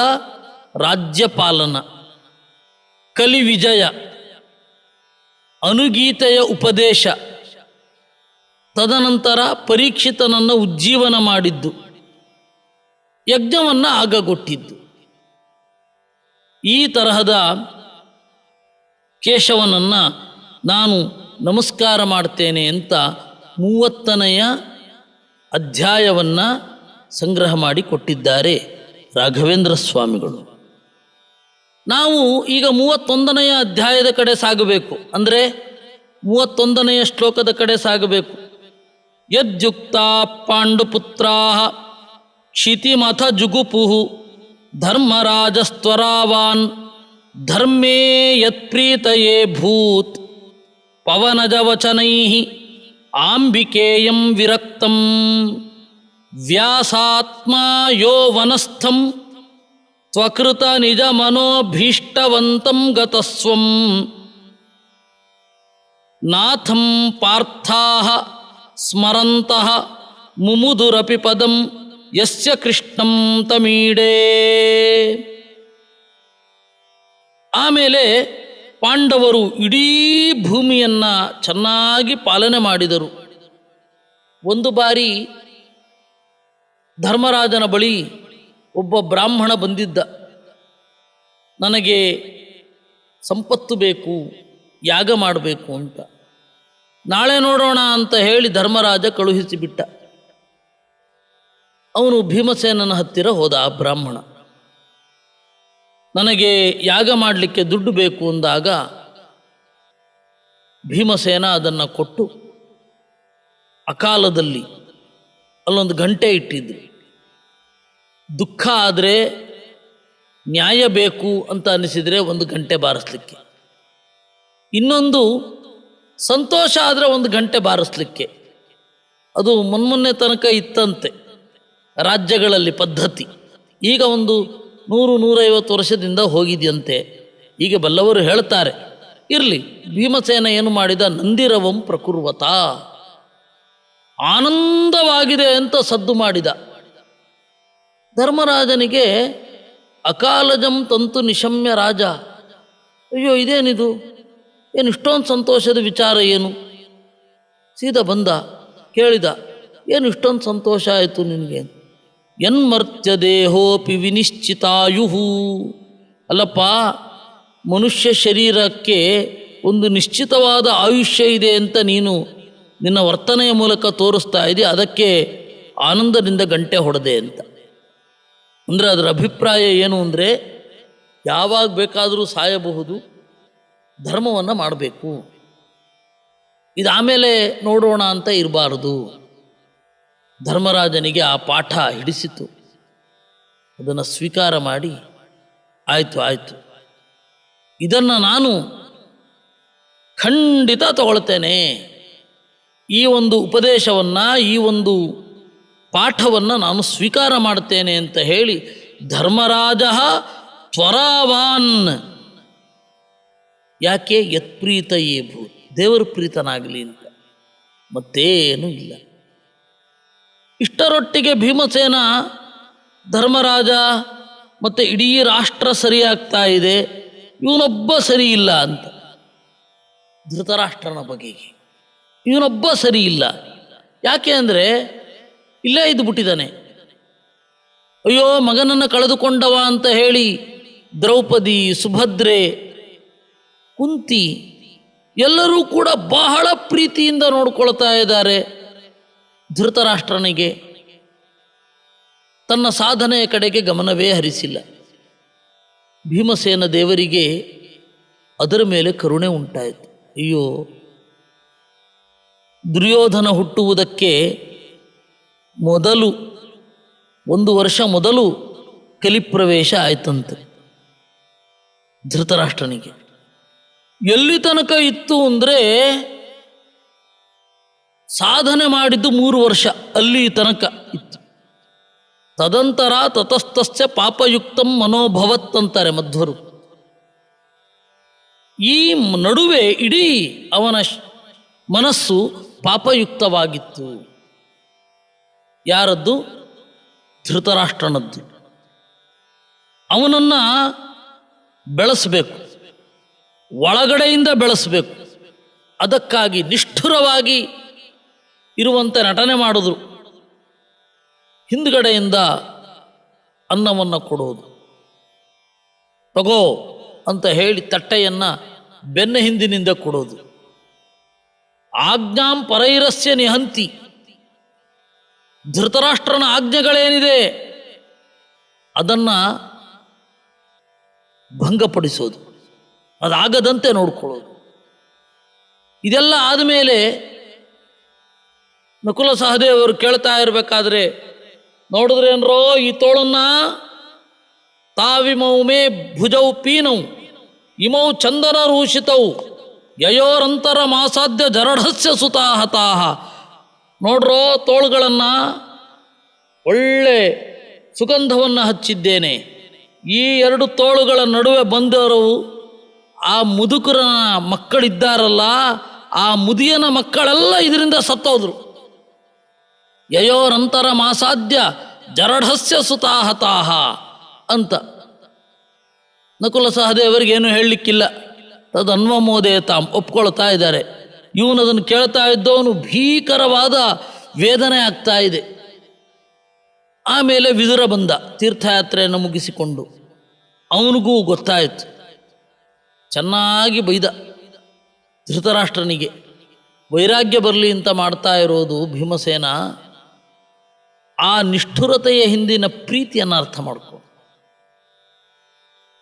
ರಾಜ್ಯಪಾಲನ, ಕಲಿ ವಿಜಯ, ಅನುಗೀತೆಯ ಉಪದೇಶ, ತದನಂತರ ಪರೀಕ್ಷಿತನನ್ನು ಉಜ್ಜೀವನ ಮಾಡಿದ್ದು, ಯಜ್ಞವನ್ನು ಆಗಗೊಟ್ಟಿದ್ದು. ಈ ತರಹದ ಕೇಶವನನ್ನು ನಾನು ನಮಸ್ಕಾರ ಮಾಡ್ತೇನೆ ಅಂತ 30ನೆಯ ಅಧ್ಯಾಯವನ್ನು ಸಂಗ್ರಹ ಮಾಡಿ ಕೊಟ್ಟಿದ್ದಾರೆ ರಾಘವೇಂದ್ರ ಸ್ವಾಮಿಗಳು. ನಾವು ಈಗ 31ನೆಯ ಅಧ್ಯಾಯದ ಕಡೆ ಸಾಗಬೇಕು, ಅಂದರೆ 31ನೆಯ ಶ್ಲೋಕದ ಕಡೆ ಸಾಗಬೇಕು. ಯದ್ಯುಕ್ತ ಪಾಂಡುಪುತ್ರಾ ಕ್ಷಿತಿಮಥ ಜುಗುಪುಃ ಧರ್ಮರಾಜಸ್ತ್ವರಾವಾನ್ ಧರ್ಮೇ ಯತ್ಪ್ರೀತಯೇ ಭೂತ್ ಪವನಜವಚನೈಃ ಆಂಬಿಕೇಯಂ ವಿರಕ್ತಂ ವ್ಯಾಸಾತ್ಮಾ ಯೋ ವನಸ್ಥಂ ತ್ವಕೃತ ನಿಜ ಮನೋಭೀಷ್ಟವಂತಂ ಗತಸ್ವಂ ನಾಥಂ ಪಾರ್ಥಾಃ ಸ್ಮರಂತಃ ಮುಮುದುರಪಿ ಪದಂ ಯಸ್ಯ ಕೃಷ್ಣಂ ತಮೀಡೇ. ಆಮೇಲೆ ಪಾಂಡವರು ಇಡೀ ಭೂಮಿಯನ್ನು ಚೆನ್ನಾಗಿ ಪಾಲನೆ ಮಾಡಿದರು. ಒಂದು ಬಾರಿ ಧರ್ಮರಾಜನ ಬಳಿ ಒಬ್ಬ ಬ್ರಾಹ್ಮಣ ಬಂದಿದ್ದ. ನನಗೆ ಸಂಪತ್ತು ಬೇಕು, ಯಾಗ ಮಾಡಬೇಕು ಅಂತ. ನಾಳೆ ನೋಡೋಣ ಅಂತ ಹೇಳಿ ಧರ್ಮರಾಜ ಕಳುಹಿಸಿಬಿಟ್ಟ. ಅವನು ಭೀಮಸೇನನ ಹತ್ತಿರ ಹೋದ. ಆ ಬ್ರಾಹ್ಮಣ ನನಗೆ ಯಾಗ ಮಾಡಲಿಕ್ಕೆ ದುಡ್ಡು ಬೇಕು ಅಂದಾಗ ಭೀಮಸೇನ ಅದನ್ನು ಕೊಟ್ಟು ಅಕಾಲದಲ್ಲಿ ಅಲ್ಲೊಂದು ಗಂಟೆ ಇಟ್ಟಿದ್ರು. ದುಃಖ ಆದರೆ, ನ್ಯಾಯ ಬೇಕು ಅಂತ ಅನಿಸಿದರೆ ಒಂದು ಗಂಟೆ ಬಾರಿಸ್ಲಿಕ್ಕೆ, ಇನ್ನೊಂದು ಸಂತೋಷ ಆದರೆ ಒಂದು ಗಂಟೆ ಬಾರಿಸ್ಲಿಕ್ಕೆ. ಅದು ಮೊನ್ನೆ ತನಕ ಇತ್ತಂತೆ ರಾಜ್ಯಗಳಲ್ಲಿ ಪದ್ಧತಿ. ಈಗ ಒಂದು 100-150 ವರ್ಷದಿಂದ ಹೋಗಿದೆಯಂತೆ. ಈಗ ಬಲ್ಲವರು ಹೇಳ್ತಾರೆ. ಇರಲಿ, ಭೀಮಸೇನ ಏನು ಮಾಡಿದ? ನಂದಿರವಂ ಪ್ರಕುರ್ವತ, ಆನಂದವಾಗಿದೆ ಅಂತ ಸದ್ದು ಮಾಡಿದ. ಧರ್ಮರಾಜನಿಗೆ ಅಕಾಲಜಂ ತಂತು ನಿಶಮ್ಯ ರಾಜ, ಅಯ್ಯೋ ಇದೇನಿದು, ಏನು ಇಷ್ಟೊಂದು ಸಂತೋಷದ ವಿಚಾರ ಏನು? ಸೀದಾ ಬಂದ, ಕೇಳಿದ, ಏನು ಇಷ್ಟೊಂದು ಸಂತೋಷ ಆಯಿತು ನಿನಗೆ? ಯನ್ಮರ್ತ್ಯ ದೇಹೋಪಿ ವಿನಿಶ್ಚಿತಾಯು, ಅಲ್ಲಪ್ಪ, ಮನುಷ್ಯ ಶರೀರಕ್ಕೆ ಒಂದು ನಿಶ್ಚಿತವಾದ ಆಯುಷ್ಯ ಇದೆ ಅಂತ ನೀನು ನಿನ್ನ ವರ್ತನೆಯ ಮೂಲಕ ತೋರಿಸ್ತಾ ಇದ್ದೀಯ, ಅದಕ್ಕೆ ಆನಂದದಿಂದ ಗಂಟೆ ಹೊಡೆದೆ ಅಂತ. ಅಂದರೆ ಅದರ ಅಭಿಪ್ರಾಯ ಏನು ಅಂದರೆ, ಯಾವಾಗ ಬೇಕಾದರೂ ಸಾಯಬಹುದು, ಧರ್ಮವನ್ನು ಮಾಡಬೇಕು, ಇದು ಆಮೇಲೆ ನೋಡೋಣ ಅಂತ ಇರಬಾರದು. ಧರ್ಮರಾಜನಿಗೆ ಆ ಪಾಠ ಹಿಡಿಸಿತು. ಅದನ್ನು ಸ್ವೀಕಾರ ಮಾಡಿ, ಆಯಿತು, ಇದನ್ನು ನಾನು ಖಂಡಿತ ತಗೊಳ್ತೇನೆ, ಈ ಒಂದು ಉಪದೇಶವನ್ನು, ಈ ಒಂದು ಪಾಠವನ್ನು ನಾನು ಸ್ವೀಕಾರ ಮಾಡ್ತೇನೆ ಅಂತ ಹೇಳಿ ಧರ್ಮರಾಜ ತ್ವರಾವಾನ್. ಯಾಕೆ? ಯತ್ಪ್ರೀತಯೇ ಭೂತ್, ದೇವರು ಪ್ರೀತನಾಗಲಿ ಅಂತ, ಮತ್ತೇನೂ ಇಲ್ಲ. ಇಷ್ಟರೊಟ್ಟಿಗೆ ಭೀಮಸೇನ, ಧರ್ಮರಾಜ ಮತ್ತು ಇಡೀ ರಾಷ್ಟ್ರ ಸರಿಯಾಗ್ತಾ ಇದೆ, ಇವನೊಬ್ಬ ಸರಿ ಇಲ್ಲ ಅಂತ. ಧೃತರಾಷ್ಟ್ರನ ಬಗೆಗೆ ಇವನೊಬ್ಬ ಸರಿ ಇಲ್ಲ. ಯಾಕೆ ಅಂದರೆ ಇಲ್ಲೇ ಇದ್ದು ಬಿಟ್ಟಿದ್ದಾನೆ. ಅಯ್ಯೋ ಮಗನನ್ನು ಕಳೆದುಕೊಂಡವ ಅಂತ ಹೇಳಿ ದ್ರೌಪದಿ, ಸುಭದ್ರೆ, ಕುಂತಿ ಎಲ್ಲರೂ ಕೂಡ ಬಹಳ ಪ್ರೀತಿಯಿಂದ ನೋಡ್ಕೊಳ್ತಾ ಇದ್ದಾರೆ ಧೃತರಾಷ್ಟ್ರನಿಗೆ. ತನ್ನ ಸಾಧನೆಯ ಕಡೆಗೆ ಗಮನವೇ ಹರಿಸಿಲ್ಲ. ಭೀಮಸೇನ ದೇವರಿಗೆ ಅದರ ಮೇಲೆ ಕರುಣೆ ಉಂಟಾಯಿತು. ಅಯ್ಯೋ, ದುರ್ಯೋಧನ ಹುಟ್ಟುವುದಕ್ಕೆ ಮೊದಲು 1 ವರ್ಷ ಮೊದಲು ಕಲಿಪ್ರವೇಶ ಆಯ್ತಂತೆ ಧೃತರಾಷ್ಟ್ರನಿಗೆ. ಎಲ್ಲಿ ತನಕ ಇತ್ತು ಅಂದರೆ, ಸಾಧನೆ ಮಾಡಿದ್ದು 3 ವರ್ಷ, ಅಲ್ಲಿ ತನಕ ಇತ್ತು. ತದಂತರ ತತಸ್ತಸ್ಯ ಪಾಪಯುಕ್ತಂ ಮನೋಭವತ್ ಅಂತಾರೆ ಮಧ್ವರು. ಈ ನಡುವೆ ಇಡೀ ಅವನ ಮನಸ್ಸು ಪಾಪಯುಕ್ತವಾಗಿತ್ತು. ಯಾರದ್ದು? ಧೃತರಾಷ್ಟ್ರನದ್ದು. ಅವನನ್ನು ಬೆಳೆಸಬೇಕು, ಒಳಗಡೆಯಿಂದ ಬೆಳೆಸಬೇಕು. ಅದಕ್ಕಾಗಿ ನಿಷ್ಠುರವಾಗಿ ಇರುವಂತೆ ನಟನೆ ಮಾಡಿದ್ರು. ಹಿಂದುಗಡೆಯಿಂದ ಅನ್ನವನ್ನು ಕೊಡುವುದು. ತಗೋ ಅಂತ ಹೇಳಿ ತಟ್ಟೆಯನ್ನು ಬೆನ್ನ ಹಿಂದಿನಿಂದ ಕೊಡೋದು. ಆಜ್ಞಾಂ ಪರೈರಸ್ಯ ನಿಹಂತಿ, ಧೃತರಾಷ್ಟ್ರನ ಆಜ್ಞೆಗಳೇನಿದೆ ಅದನ್ನು ಭಂಗಪಡಿಸೋದು, ಅದಾಗದಂತೆ ನೋಡ್ಕೊಳ್ಳೋದು. ಇದೆಲ್ಲ ಆದಮೇಲೆ ನಕುಲ ಸಹದೇವರು ಕೇಳ್ತಾ ಇರಬೇಕಾದ್ರೆ, ನೋಡಿದ್ರೇನ್ರೋ ಈ ತೋಳನ್ನು, ತಾವಿಮೌ ಮೇ ಭುಜೌ ಪೀನೌ ಇಮೌ ಚಂದನ ರೂಷಿತೌ ಯಯೋರಂತರ ಮಾಸಾಧ್ಯ ಜರಢಸ್ಯ ಸುತಾಹತಾಹ. ನೋಡ್ರೋ ತೋಳುಗಳನ್ನು ಒಳ್ಳೆ ಸುಗಂಧವನ್ನು ಹಚ್ಚಿದ್ದೇನೆ. ಈ 2 ತೋಳುಗಳ ನಡುವೆ ಬಂದವರು ಆ ಮುದುಕರ ಮಕ್ಕಳಿದ್ದಾರಲ್ಲ, ಆ ಮುದಿಯನ ಮಕ್ಕಳೆಲ್ಲ ಇದರಿಂದ ಸತ್ತೋದ್ರು. ಯಯೋರಂತರ ಮಾಸಾಧ್ಯ ಜರಢಸ್ಯ ಸುತಾಹತಾಹ ಅಂತ. ನಕುಲ ಸಹದೇವರಿಗೇನು ಹೇಳಲಿಕ್ಕಿಲ್ಲ. ತದನ್ವಮೋದೇ ತಾಂ ಒಪ್ಕೊಳ್ತಾ ಇದ್ದಾರೆ. ಇವನದನ್ನು ಕೇಳ್ತಾ ಇದ್ದವನು ಭೀಕರವಾದ ವೇದನೆ ಆಗ್ತಾ ಇದೆ. ಆಮೇಲೆ ವಿದುರ ಬಂದ ತೀರ್ಥಯಾತ್ರೆಯನ್ನು ಮುಗಿಸಿಕೊಂಡು. ಅವನಿಗೂ ಗೊತ್ತಾಯಿತು. ಚೆನ್ನಾಗಿ ಬೈದ ಧೃತರಾಷ್ಟ್ರನಿಗೆ. ವೈರಾಗ್ಯ ಬರಲಿ ಅಂತ ಮಾಡ್ತಾ ಇರೋದು ಭೀಮಸೇನ. ಆ ನಿಷ್ಠುರತೆಯ ಹಿಂದಿನ ಪ್ರೀತಿಯನ್ನು ಅರ್ಥ ಮಾಡ್ಕೊ.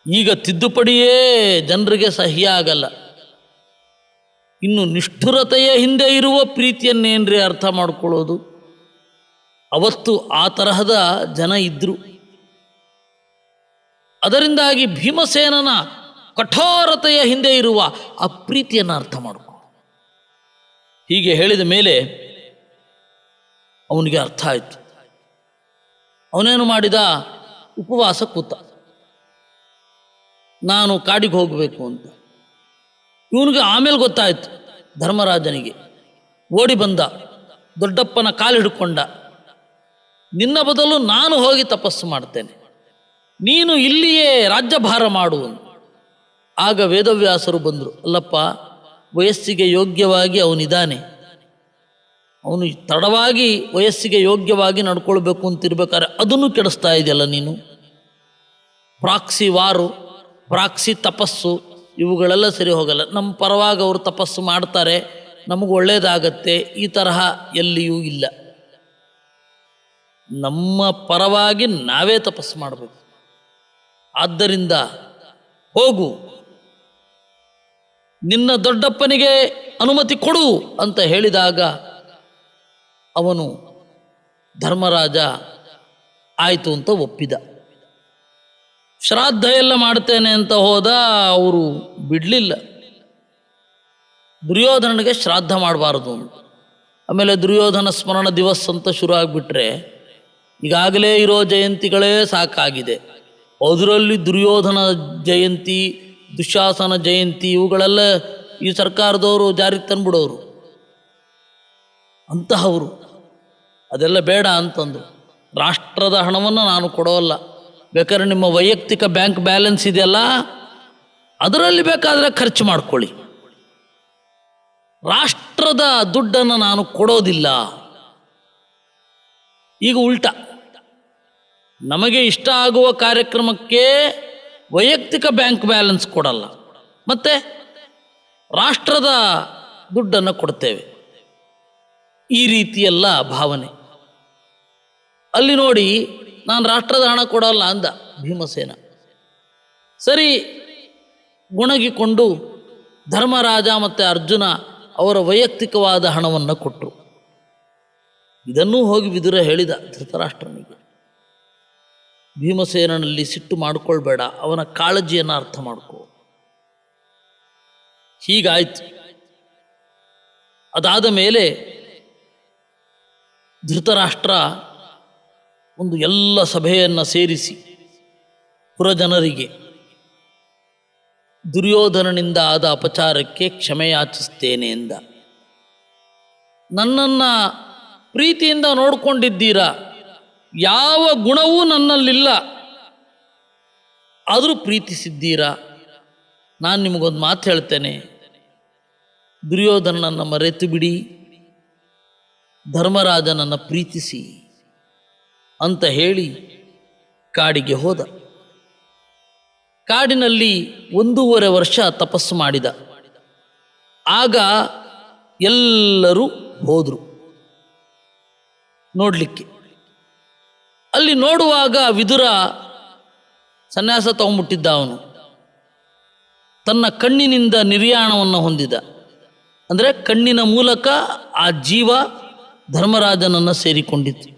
ಈಗ ತಿದ್ದುಪಡಿಯೇ ಜನರಿಗೆ ಸಹ್ಯ ಆಗಲ್ಲ. ಇನ್ನು ನಿಷ್ಠುರತೆಯ ಹಿಂದೆ ಇರುವ ಪ್ರೀತಿಯನ್ನೇನ್ರಿ ಅರ್ಥ ಮಾಡ್ಕೊಳ್ಳೋದು? ಅವತ್ತು ಆ ತರಹದ ಜನ ಇದ್ದರು. ಅದರಿಂದಾಗಿ ಭೀಮಸೇನನ ಕಠೋರತೆಯ ಹಿಂದೆ ಇರುವ ಆ ಪ್ರೀತಿಯನ್ನು ಅರ್ಥ ಮಾಡ್ಕೊ. ಹೀಗೆ ಹೇಳಿದ ಮೇಲೆ ಅವನಿಗೆ ಅರ್ಥ ಆಯಿತು. ಅವನೇನು ಮಾಡಿದ? ಉಪವಾಸ ಕೂತ. ನಾನು ಕಾಡಿಗೆ ಹೋಗಬೇಕು ಅಂತ. ಇವನಿಗೆ ಆಮೇಲೆ ಗೊತ್ತಾಯಿತು ಧರ್ಮರಾಜನಿಗೆ. ಓಡಿ ಬಂದ, ದೊಡ್ಡಪ್ಪನ ಕಾಲು ಹಿಡ್ಕೊಂಡ. ನಿನ್ನ ಬದಲು ನಾನು ಹೋಗಿ ತಪಸ್ಸು ಮಾಡ್ತೇನೆ, ನೀನು ಇಲ್ಲಿಯೇ ರಾಜ್ಯಭಾರ ಮಾಡು. ಆಗ ವೇದವ್ಯಾಸರು ಬಂದರು. ಅಲ್ಲಪ್ಪ, ವಯಸ್ಸಿಗೆ ಯೋಗ್ಯವಾಗಿ ಅವನಿದ್ದಾನೆ, ಅವನು ತಡವಾಗಿ ವಯಸ್ಸಿಗೆ ಯೋಗ್ಯವಾಗಿ ನಡ್ಕೊಳ್ಬೇಕು ಅಂತಿರ್ಬೇಕಾದ್ರೆ ಅದನ್ನು ಕೆಡಿಸ್ತಾ ಇದೆಯಲ್ಲ ನೀನು. ಪ್ರಾಕ್ಸಿ ವಾರು, ಪ್ರಾಕ್ಸಿ ತಪಸ್ಸು ಇವುಗಳೆಲ್ಲ ಸರಿ ಹೋಗಲ್ಲ. ನಮ್ಮ ಪರವಾಗಿ ಅವರು ತಪಸ್ಸು ಮಾಡ್ತಾರೆ, ನಮಗೆ ಒಳ್ಳೆಯದಾಗತ್ತೆ, ಈ ತರಹ ಎಲ್ಲಿಯೂ ಇಲ್ಲ. ನಮ್ಮ ಪರವಾಗಿ ನಾವೇ ತಪಸ್ಸು ಮಾಡಬೇಕು. ಆದ್ದರಿಂದ ಹೋಗು, ನಿನ್ನ ದೊಡ್ಡಪ್ಪನಿಗೆ ಅನುಮತಿ ಕೊಡು ಅಂತ ಹೇಳಿದಾಗ ಅವನು ಧರ್ಮರಾಜ ಆಯಿತು ಅಂತ ಒಪ್ಪಿದ. ಶ್ರಾದ್ದ ಎಲ್ಲ ಮಾಡ್ತೇನೆ ಅಂತ ಹೋದ. ಅವರು ಬಿಡಲಿಲ್ಲ. ದುರ್ಯೋಧನನಿಗೆ ಶ್ರಾದ್ದ ಮಾಡಬಾರ್ದು ಅಂತ. ಆಮೇಲೆ ದುರ್ಯೋಧನ ಸ್ಮರಣ ದಿವಸ ಅಂತ ಶುರು ಆಗಿಬಿಟ್ರೆ ಈಗಾಗಲೇ ಇರೋ ಜಯಂತಿಗಳೇ ಸಾಕಾಗಿದೆ. ಅದರಲ್ಲಿ ದುರ್ಯೋಧನ ಜಯಂತಿ, ದುಶ್ಯಾಸನ ಜಯಂತಿ ಇವುಗಳೆಲ್ಲ ಈ ಸರ್ಕಾರದವರು ಜಾರಿಗೆ ತಂದುಬಿಡೋರು. ಅಂತಹವರು ಅದೆಲ್ಲ ಬೇಡ ಅಂತಂದರು. ರಾಷ್ಟ್ರದ ಹಣವನ್ನು ನಾನು ಕೊಡೋಲ್ಲ, ಬೇಕಾದ್ರೆ ನಿಮ್ಮ ವೈಯಕ್ತಿಕ ಬ್ಯಾಂಕ್ ಬ್ಯಾಲೆನ್ಸ್ ಇದೆಯಲ್ಲ ಅದರಲ್ಲಿ ಬೇಕಾದರೆ ಖರ್ಚು ಮಾಡ್ಕೊಳ್ಳಿ, ರಾಷ್ಟ್ರದ ದುಡ್ಡನ್ನು ನಾನು ಕೊಡೋದಿಲ್ಲ. ಈಗ ಉಲ್ಟಾ, ನಮಗೆ ಇಷ್ಟ ಆಗುವ ಕಾರ್ಯಕ್ರಮಕ್ಕೆ ವೈಯಕ್ತಿಕ ಬ್ಯಾಂಕ್ ಬ್ಯಾಲೆನ್ಸ್ ಕೊಡಲ್ಲ, ಮತ್ತೆ ರಾಷ್ಟ್ರದ ದುಡ್ಡನ್ನು ಕೊಡ್ತೇವೆ. ಈ ರೀತಿಯೆಲ್ಲ ಭಾವನೆ. ಅಲ್ಲಿ ನೋಡಿ, ನಾನು ರಾಷ್ಟ್ರದ ಹಣ ಕೊಡಲ್ಲ ಅಂದ ಭೀಮಸೇನ. ಸರಿ, ಗುಣಗಿಕೊಂಡು ಧರ್ಮರಾಜ ಮತ್ತು ಅರ್ಜುನ ಅವರ ವೈಯಕ್ತಿಕವಾದ ಹಣವನ್ನು ಕೊಟ್ಟರು. ಇದನ್ನೂ ಹೋಗಿ ವಿದುರ ಹೇಳಿದ ಧೃತರಾಷ್ಟ್ರನಿಗೆ. ಭೀಮಸೇನಲ್ಲಿ ಸಿಟ್ಟು ಮಾಡಿಕೊಳ್ಬೇಡ, ಅವನ ಕಾಳಜಿಯನ್ನು ಅರ್ಥ ಮಾಡ್ಕೋ. ಹೀಗಾಯ್ತು. ಅದಾದ ಮೇಲೆ ಧೃತರಾಷ್ಟ್ರ ಒಂದು ಎಲ್ಲ ಸಭೆಯನ್ನು ಸೇರಿಸಿ ಪುರಜನರಿಗೆ ದುರ್ಯೋಧನನಿಂದ ಆದ ಅಪಚಾರಕ್ಕೆ ಕ್ಷಮೆಯಾಚಿಸ್ತೇನೆ ಎಂದ. ನನ್ನನ್ನು ಪ್ರೀತಿಯಿಂದ ನೋಡಿಕೊಂಡಿದ್ದೀರಾ, ಯಾವ ಗುಣವೂ ನನ್ನಲ್ಲಿಲ್ಲ, ಆದರೂ ಪ್ರೀತಿಸಿದ್ದೀರಾ. ನಾನು ನಿಮಗೊಂದು ಮಾತು ಹೇಳ್ತೇನೆ, ದುರ್ಯೋಧನನನ್ನು ಮರೆತು ಬಿಡಿ, ಧರ್ಮರಾಜನನ್ನು ಪ್ರೀತಿಸಿ ಅಂತ ಹೇಳಿ ಕಾಡಿಗೆ ಹೋದ. ಕಾಡಿನಲ್ಲಿ 1.5 ವರ್ಷ ತಪಸ್ಸು ಮಾಡಿದ. ಆಗ ಎಲ್ಲರೂ ಹೋದರು ನೋಡಲಿಕ್ಕೆ. ಅಲ್ಲಿ ನೋಡುವಾಗ ವಿದುರ ಸನ್ಯಾಸ ತಗೊಂಡ್ಬಿಟ್ಟಿದ್ದ. ಅವನು ತನ್ನ ಕಣ್ಣಿನಿಂದ ನಿರ್ಯಾಣವನ್ನು ಹೊಂದಿದ. ಅಂದರೆ ಕಣ್ಣಿನ ಮೂಲಕ ಆ ಜೀವ ಧರ್ಮರಾಜನನ್ನು ಸೇರಿಕೊಂಡಿತ್ತು.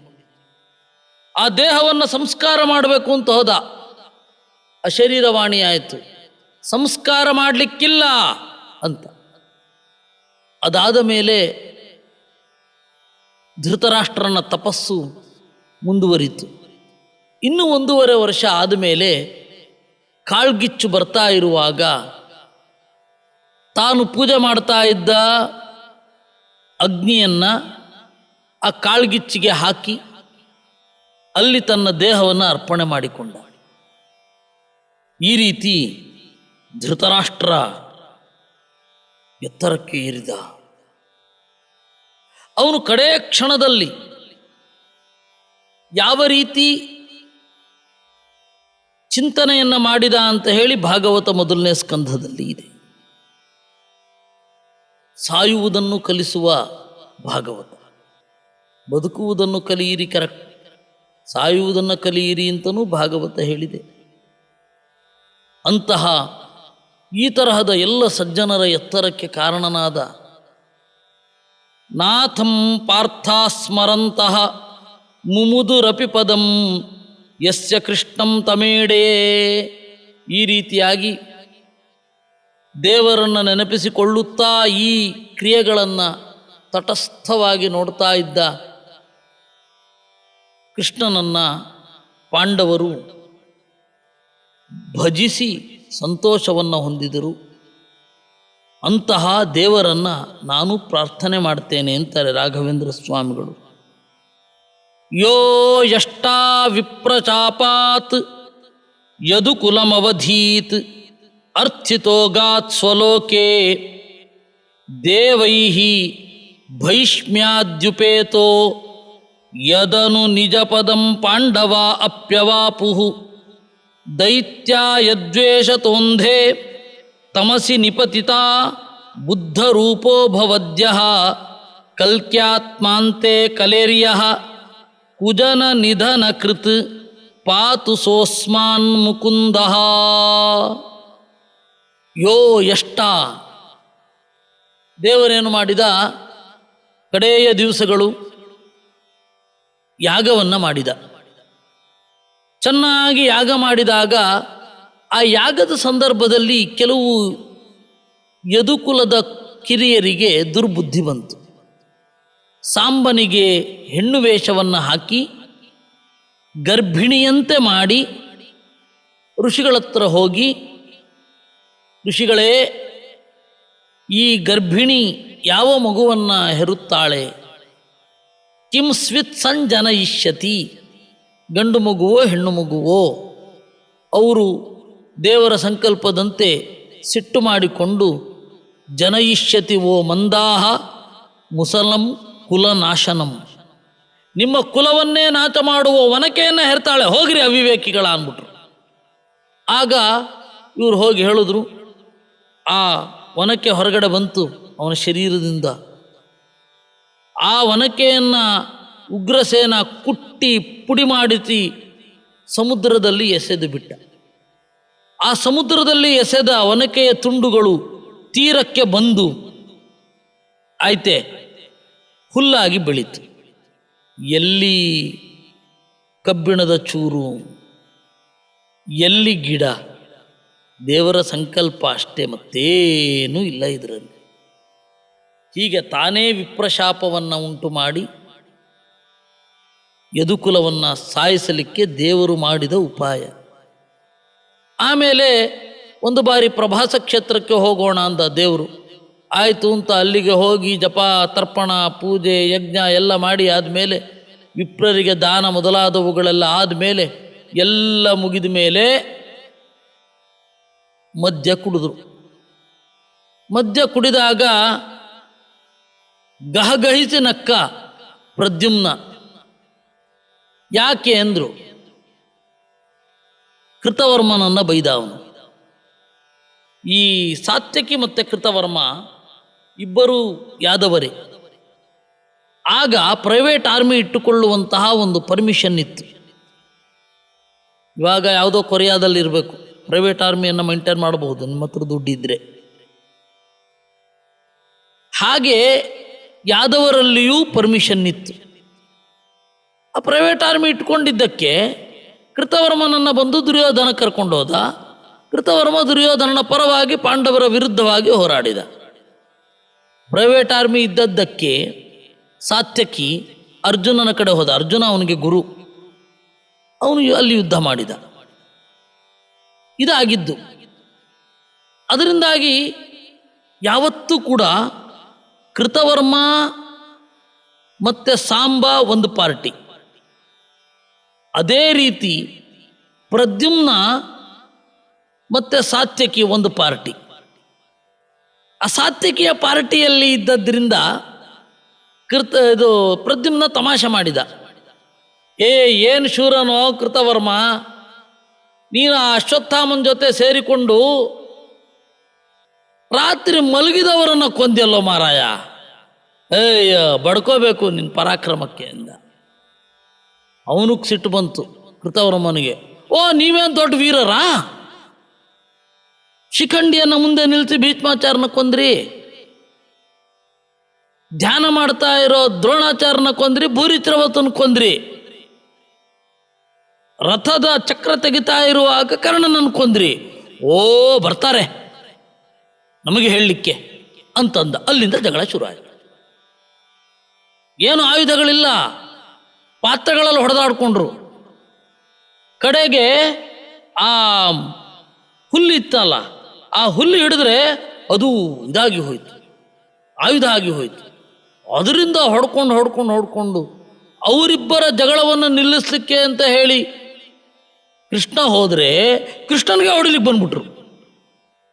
ಆ ದೇಹವನ್ನು ಸಂಸ್ಕಾರ ಮಾಡಬೇಕು ಅಂತ ಹೋದ. ಅಶರೀರವಾಣಿ ಆಯಿತು, ಸಂಸ್ಕಾರ ಮಾಡಲಿಕ್ಕಿಲ್ಲ ಅಂತ. ಅದಾದ ಮೇಲೆ ಧೃತರಾಷ್ಟ್ರನ ತಪಸ್ಸು ಮುಂದುವರಿತು. ಇನ್ನು 1.5 ವರ್ಷ ಆದಮೇಲೆ ಕಾಳ್ಗಿಚ್ಚು ಬರ್ತಾ ಇರುವಾಗ ತಾನು ಪೂಜೆ ಮಾಡ್ತಾ ಇದ್ದ ಅಗ್ನಿಯನ್ನು ಆ ಕಾಳ್ಗಿಚ್ಚಿಗೆ ಹಾಕಿ ಅಲ್ಲಿ ತನ್ನ ದೇಹವನ್ನು ಅರ್ಪಣೆ ಮಾಡಿಕೊಂಡ. ಈ ರೀತಿ ಧೃತರಾಷ್ಟ್ರ ಎತ್ತರಕ್ಕೆ ಏರಿದ. ಅವನು ಕಡೇ ಕ್ಷಣದಲ್ಲಿ ಯಾವ ರೀತಿ ಚಿಂತನೆಯನ್ನು ಮಾಡಿದ ಅಂತ ಹೇಳಿ ಭಾಗವತ 1ನೇ ಸ್ಕಂಧದಲ್ಲಿ ಇದೆ. ಸಾಯುವುದನ್ನು ಕಲಿಸುವ ಭಾಗವತ. ಬದುಕುವುದನ್ನು ಕಲಿಯಿರಿ ಕರೆಕ್ಟ್, ಸಾಯುವುದನ್ನು ಕಲಿಯಿರಿ ಅಂತಲೂ ಭಾಗವತ ಹೇಳಿದೆ. ಅಂತಹ ಈ ತರಹದ ಎಲ್ಲ ಸಜ್ಜನರ ಎತ್ತರಕ್ಕೆ ಕಾರಣನಾದ ನಾಥಂ ಪಾರ್ಥಾಸ್ಮರಂತಹ ಮುಮುದುರಪಿ ಪದಂ ಯಸ್ಯ ಕೃಷ್ಣಂ ತಮೇಡೇ. ಈ ರೀತಿಯಾಗಿ ದೇವರನ್ನು ನೆನಪಿಸಿಕೊಳ್ಳುತ್ತಾ ಈ ಕ್ರಿಯೆಗಳನ್ನು ತಟಸ್ಥವಾಗಿ ನೋಡ್ತಾ ಇದ್ದ ಕೃಷ್ಣನನ್ನು ಪಾಂಡವರು ಭಜಿಸಿ ಸಂತೋಷವನ್ನು ಹೊಂದಿದರು. ಅಂತಹ ದೇವರನ್ನು ನಾನು ಪ್ರಾರ್ಥನೆ ಮಾಡ್ತೇನೆ ಅಂತಾರೆ ರಾಘವೇಂದ್ರ ಸ್ವಾಮಿಗಳು. ಯೋ ಯಷ್ಟಾ ವಿಪ್ರಚಾಪಾತ್ ಯದುಕುಲಮವಧೀತ್ ಅರ್ಥಿತೋಗಾತ್ ಸ್ವಲೋಕೆ ದೇವೈಃ ಭೈಷ್ಮ್ಯಾದ್ಯುಪೇತೋ ಯದನು ನಿಜಪದಂ ಪಾಂಡವ ಅಪ್ಯವಾಪುಃ ದೈತ್ಯಾ ಯದ್ವೇಷತೋಂಧೆ ತಮಸಿ ನಿಪತಿತಾ ಬುದ್ಧರೂಪೋ ಭವದ್ಯಃ ಕಲ್ಕ್ಯಾತ್ಮಾಂತೆ ಕಲೇರ್ಯಃ ಕುಜನ ನಿಧನ ಕೃತ್ ಪಾತು ಸೋಸ್ಮಾನ್ ಮುಕುಂದಃ. ಯೋ ಯಷ್ಟ, ದೇವರೇನು ಮಾಡಿದ, ಕಡೆಯ ದಿವಸಗಳು ಯಾಗವನ್ನು ಮಾಡಿದ. ಚೆನ್ನಾಗಿ ಯಾಗ ಮಾಡಿದಾಗ ಆ ಯಾಗದ ಸಂದರ್ಭದಲ್ಲಿ ಕೆಲವು ಯದುಕುಲದ ಕಿರಿಯರಿಗೆ ದುರ್ಬುದ್ಧಿ ಬಂತು. ಸಾಂಬನಿಗೆ ಹೆಣ್ಣು ವೇಷವನ್ನು ಹಾಕಿ ಗರ್ಭಿಣಿಯಂತೆ ಮಾಡಿ ಋಷಿಗಳ ಹತ್ರ ಹೋಗಿ, ಋಷಿಗಳೇ, ಈ ಗರ್ಭಿಣಿ ಯಾವ ಮಗುವನ್ನು ಹೆರುತ್ತಾಳೆ, ಕಿಂ ಸ್ವಿತ್ ಸಂಜನಯಿಷ್ಯತಿ, ಗಂಡು ಮಗುವೋ ಹೆಣ್ಣು ಮಗುವೋ. ಅವರು ದೇವರ ಸಂಕಲ್ಪದಂತೆ ಸಿಟ್ಟು ಮಾಡಿಕೊಂಡು ಜನಯಿಷ್ಯತಿ ಓ ಮಂದಾಹ ಮುಸಲಂ ಕುಲನಾಶನಂ, ನಿಮ್ಮ ಕುಲವನ್ನೇ ನಾಶ ಮಾಡುವ ಒನಕೆಯನ್ನು ಹೆರ್ತಾಳೆ, ಹೋಗ್ರಿ ಅವಿವೇಕಿಗಳ ಅಂದ್ಬಿಟ್ರು. ಆಗ ಇವರು ಹೋಗಿ ಹೇಳಿದ್ರು. ಆ ಒನಕೆ ಹೊರಗಡೆ ಬಂತು ಅವನ ಶರೀರದಿಂದ. ಆ ಒನಕೆಯನ್ನು ಉಗ್ರಸೇನ ಕುಟ್ಟಿ ಪುಡಿ ಮಾಡಿಸಿ ಸಮುದ್ರದಲ್ಲಿ ಎಸೆದು ಬಿಟ್ಟ. ಆ ಸಮುದ್ರದಲ್ಲಿ ಎಸೆದ ಒನಕೆಯ ತುಂಡುಗಳು ತೀರಕ್ಕೆ ಬಂದು ಆಯ್ತೆ ಹುಲ್ಲಾಗಿ ಬೆಳೀತು. ಎಲ್ಲಿ ಕಬ್ಬಿಣದ ಚೂರು, ಎಲ್ಲಿ ಗಿಡ, ದೇವರ ಸಂಕಲ್ಪ ಅಷ್ಟೇ, ಮತ್ತೇನೂ ಇಲ್ಲ ಇದರಲ್ಲಿ. ಹೀಗೆ ತಾನೇ ವಿಪ್ರಶಾಪವನ್ನು ಉಂಟು ಮಾಡಿ ಯದುಕುಲವನ್ನು ಸಾಯಿಸಲಿಕ್ಕೆ ದೇವರು ಮಾಡಿದ ಉಪಾಯ. ಆಮೇಲೆ ಒಂದು ಬಾರಿ ಪ್ರಭಾಸ ಕ್ಷೇತ್ರಕ್ಕೆ ಹೋಗೋಣ ಅಂದ ದೇವರು. ಆಯಿತು ಅಂತ ಅಲ್ಲಿಗೆ ಹೋಗಿ ಜಪ ತರ್ಪಣ ಪೂಜೆ ಯಜ್ಞ ಎಲ್ಲ ಮಾಡಿ ಆದಮೇಲೆ ವಿಪ್ರರಿಗೆ ದಾನ ಮೊದಲಾದವುಗಳೆಲ್ಲ ಆದಮೇಲೆ ಎಲ್ಲ ಮುಗಿದ ಮೇಲೆ ಮದ್ಯ ಕುಡಿದ್ರು. ಮದ್ಯ ಕುಡಿದಾಗ ಗಹಗಹಿಸಿ ನಕ್ಕ ಪ್ರದ್ಯುಮ್ನ. ಯಾಕೆ ಅಂದರು, ಕೃತವರ್ಮನನ್ನು ಬೈದ ಅವನು. ಈ ಸಾತ್ಯಕಿ ಮತ್ತು ಕೃತವರ್ಮ ಇಬ್ಬರು ಯಾದವರೇ. ಆಗ ಪ್ರೈವೇಟ್ ಆರ್ಮಿ ಇಟ್ಟುಕೊಳ್ಳುವಂತಹ ಒಂದು ಪರ್ಮಿಷನ್ ಇತ್ತು. ಇವಾಗ ಯಾವುದೋ ಕೊರಿಯಾದಲ್ಲಿರಬೇಕು, ಪ್ರೈವೇಟ್ ಆರ್ಮಿಯನ್ನು ಮೇಂಟೈನ್ ಮಾಡಬಹುದು ನಿಮ್ಮ ಹತ್ರ ದುಡ್ಡಿದ್ರೆ. ಹಾಗೆ ಯಾದವರಲ್ಲಿಯೂ ಪರ್ಮಿಷನ್ ಇತ್ತು. ಆ ಪ್ರೈವೇಟ್ ಆರ್ಮಿ ಇಟ್ಕೊಂಡಿದ್ದಕ್ಕೆ ಕೃತವರ್ಮನನ್ನು ಬಂದು ದುರ್ಯೋಧನ ಕರ್ಕೊಂಡೋದ. ಕೃತವರ್ಮ ದುರ್ಯೋಧನನ ಪರವಾಗಿ ಪಾಂಡವರ ವಿರುದ್ಧವಾಗಿ ಹೋರಾಡಿದ. ಪ್ರೈವೇಟ್ ಆರ್ಮಿ ಇದ್ದದ್ದಕ್ಕೆ ಸಾತ್ಯಕಿ ಅರ್ಜುನನ ಕಡೆ ಹೋದ. ಅರ್ಜುನ ಅವನಿಗೆ ಗುರು. ಅವನು ಅಲ್ಲಿ ಯುದ್ಧ ಮಾಡಿದ. ಇದಾಗಿದ್ದು. ಅದರಿಂದಾಗಿ ಯಾವತ್ತೂ ಕೂಡ ಕೃತವರ್ಮ ಮತ್ತು ಸಾಂಬ ಒಂದು ಪಾರ್ಟಿ, ಅದೇ ರೀತಿ ಪ್ರದ್ಯುಮ್ನ ಮತ್ತು ಸಾತ್ಯಕಿ ಒಂದು ಪಾರ್ಟಿ. ಆ ಸಾತ್ಯಕಿಯ ಪಾರ್ಟಿಯಲ್ಲಿ ಇದ್ದದ್ರಿಂದ ಪ್ರದ್ಯುಮ್ನ ತಮಾಷೆ ಮಾಡಿದ. ಏನು ಶೂರನೋ ಕೃತವರ್ಮ, ನೀನು ಆ ಅಶ್ವತ್ಥಾಮನ ಜೊತೆ ಸೇರಿಕೊಂಡು ರಾತ್ರಿ ಮಲಗಿದವರನ್ನು ಕೊಂದ್ಯಲ್ಲೋ ಮಾರಾಯ, ಬಡ್ಕೋಬೇಕು ನಿನ್ನ ಪರಾಕ್ರಮಕ್ಕೆ ಅಂದ. ಅವನಿಗೆ ಸಿಟ್ಟು ಬಂತು ಕೃತವರ್ಮನಿಗೆ. ನೀವೇನು ದೊಡ್ಡ ವೀರರಾ, ಶಿಖಂಡಿಯನ್ನು ಮುಂದೆ ನಿಲ್ಲಿಸಿ ಭೀಷ್ಮಾಚಾರ್ಯನ ಕೊಂದ್ರಿ, ಧ್ಯಾನ ಮಾಡ್ತಾ ಇರೋ ದ್ರೋಣಾಚಾರ್ಯನ ಕೊಂದ್ರಿ, ಭೂರಿಶ್ರವತನ ಕೊಂದ್ರಿ, ರಥದ ಚಕ್ರ ತೆಗಿತಾ ಇರುವಾಗ ಕರ್ಣನನ್ನು ಕೊಂದ್ರಿ. ಬರ್ತಾರೆ ನಮಗೆ ಹೇಳಲಿಕ್ಕೆ ಅಂತಂದ. ಅಲ್ಲಿಂದ ಜಗಳ ಶುರು ಆಯಿತು. ಏನು ಆಯುಧಗಳಿಲ್ಲ, ಪಾತ್ರೆಗಳಲ್ಲಿ ಹೊಡೆದಾಡ್ಕೊಂಡ್ರು. ಕಡೆಗೆ ಆ ಹುಲ್ಲು ಇತ್ತಲ್ಲ, ಆ ಹುಲ್ಲು ಹಿಡಿದ್ರೆ ಅದು ಇದಾಗಿ ಹೋಯಿತು, ಆಯುಧ ಆಗಿ ಹೋಯಿತು. ಅದರಿಂದ ಹೊಡ್ಕೊಂಡು ಅವರಿಬ್ಬರ ಜಗಳವನ್ನು ನಿಲ್ಲಿಸಲಿಕ್ಕೆ ಅಂತ ಹೇಳಿ ಕೃಷ್ಣ ಹೋದರೆ ಕೃಷ್ಣನಿಗೆ ಹೊಡಿಲಿಕ್ಕೆ ಬಂದ್ಬಿಟ್ರು.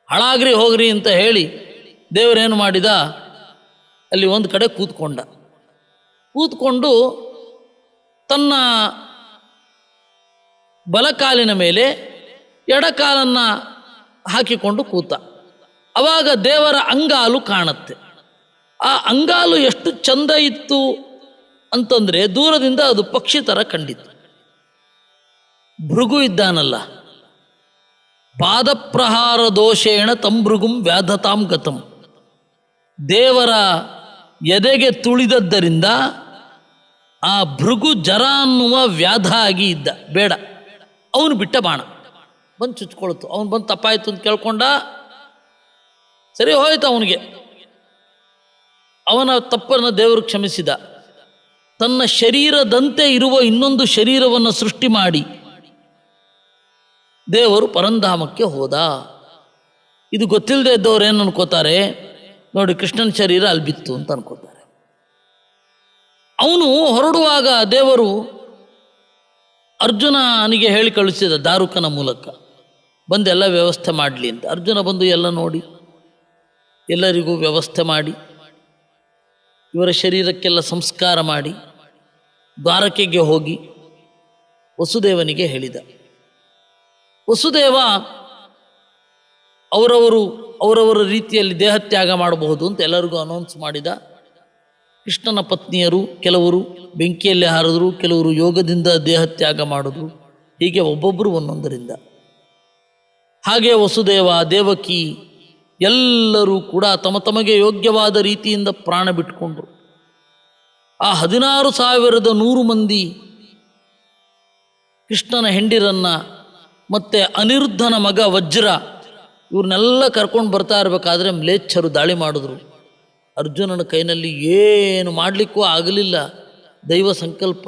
ಹಾಳಾಗ್ರಿ ಹೋಗ್ರಿ ಅಂತ ಹೇಳಿ ದೇವರೇನು ಮಾಡಿದ, ಅಲ್ಲಿ ಒಂದು ಕಡೆ ಕೂತ್ಕೊಂಡು ತನ್ನ ಬಲಕಾಲಿನ ಮೇಲೆ ಎಡಕಾಲನ್ನು ಹಾಕಿಕೊಂಡು ಕೂತ. ಆವಾಗ ದೇವರ ಅಂಗಾಲು ಕಾಣುತ್ತೆ. ಆ ಅಂಗಾಲು ಎಷ್ಟು ಚಂದ ಇತ್ತು ಅಂತಂದರೆ ದೂರದಿಂದ ಅದು ಪಕ್ಷಿ ಥರ ಕಂಡಿತ್ತು. ಭೃಗು ಇದ್ದಾನಲ್ಲ, ಪಾದಪ್ರಹಾರ ದೋಷೇಣ ತಂಭೃಗುಂ ವ್ಯಾಧತಾಂ ಗತಂ. ದೇವರ ಎದೆಗೆ ತುಳಿದದ್ದರಿಂದ ಆ ಭೃಗು ಜರ ಅನ್ನುವ ವ್ಯಾಧ ಆಗಿ ಇದ್ದ. ಬೇಡ, ಅವನು ಬಿಟ್ಟ ಬಾಣ ಬಂದು ಚುಚ್ಕೊಳ್ತು. ಅವನು ಬಂದು ತಪ್ಪಾಯಿತು ಅಂತ ಕೇಳ್ಕೊಂಡ, ಸರಿ ಹೋಯ್ತು ಅವನಿಗೆ. ಅವನ ತಪ್ಪನ್ನು ದೇವರು ಕ್ಷಮಿಸಿದ. ತನ್ನ ಶರೀರದಂತೆ ಇರುವ ಇನ್ನೊಂದು ಶರೀರವನ್ನು ಸೃಷ್ಟಿ ಮಾಡಿ ದೇವರು ಪರಂಧಾಮಕ್ಕೆ ಹೋದ. ಇದು ಗೊತ್ತಿಲ್ಲದೆ ಇದ್ದವ್ರು ಏನು ಅನ್ಕೋತಾರೆ, ನೋಡಿ ಕೃಷ್ಣನ ಶರೀರ ಅಲ್ಲಿ ಬಿತ್ತು ಅಂತ ಅನ್ಕೋತಾರೆ. ಅವನು ಹೊರಡುವಾಗ ದೇವರು ಅರ್ಜುನನಿಗೆ ಹೇಳಿ ಕಳಿಸಿದ ದಾರುಕನ ಮೂಲಕ, ಬಂದೆಲ್ಲ ವ್ಯವಸ್ಥೆ ಮಾಡಲಿ ಅಂತ. ಅರ್ಜುನ ಬಂದು ಎಲ್ಲ ನೋಡಿ ಎಲ್ಲರಿಗೂ ವ್ಯವಸ್ಥೆ ಮಾಡಿ ಇವರ ಶರೀರಕ್ಕೆಲ್ಲ ಸಂಸ್ಕಾರ ಮಾಡಿ ದ್ವಾರಕೆಗೆ ಹೋಗಿ ವಸುದೇವನಿಗೆ ಹೇಳಿದ. ವಸುದೇವ ಅವರವರ ರೀತಿಯಲ್ಲಿ ದೇಹತ್ಯಾಗ ಮಾಡಬಹುದು ಅಂತ ಎಲ್ಲರಿಗೂ ಅನೌನ್ಸ್ ಮಾಡಿದ. ಕೃಷ್ಣನ ಪತ್ನಿಯರು ಕೆಲವರು ಬೆಂಕಿಯಲ್ಲಿ ಹಾರಿದ್ರು, ಕೆಲವರು ಯೋಗದಿಂದ ದೇಹತ್ಯಾಗ ಮಾಡಿದ್ರು. ಹೀಗೆ ಒಬ್ಬೊಬ್ಬರು ಒಂದೊಂದರಿಂದ. ಹಾಗೆ ವಸುದೇವ, ದೇವಕಿ ಎಲ್ಲರೂ ಕೂಡ ತಮಗೆ ಯೋಗ್ಯವಾದ ರೀತಿಯಿಂದ ಪ್ರಾಣ ಬಿಟ್ಟುಕೊಂಡ್ರು. ಆ 16,100 ಮಂದಿ ಕೃಷ್ಣನ ಹೆಂಡಿರನ್ನು ಮತ್ತು ಅನಿರುದ್ಧನ ಮಗ ವಜ್ರ ಇವ್ರನ್ನೆಲ್ಲ ಕರ್ಕೊಂಡು ಬರ್ತಾ ಇರಬೇಕಾದ್ರೆ ಮ್ಲೇಚ್ಛರು ದಾಳಿ ಮಾಡಿದ್ರು. ಅರ್ಜುನನ ಕೈನಲ್ಲಿ ಏನು ಮಾಡಲಿಕ್ಕೂ ಆಗಲಿಲ್ಲ, ದೈವ ಸಂಕಲ್ಪ.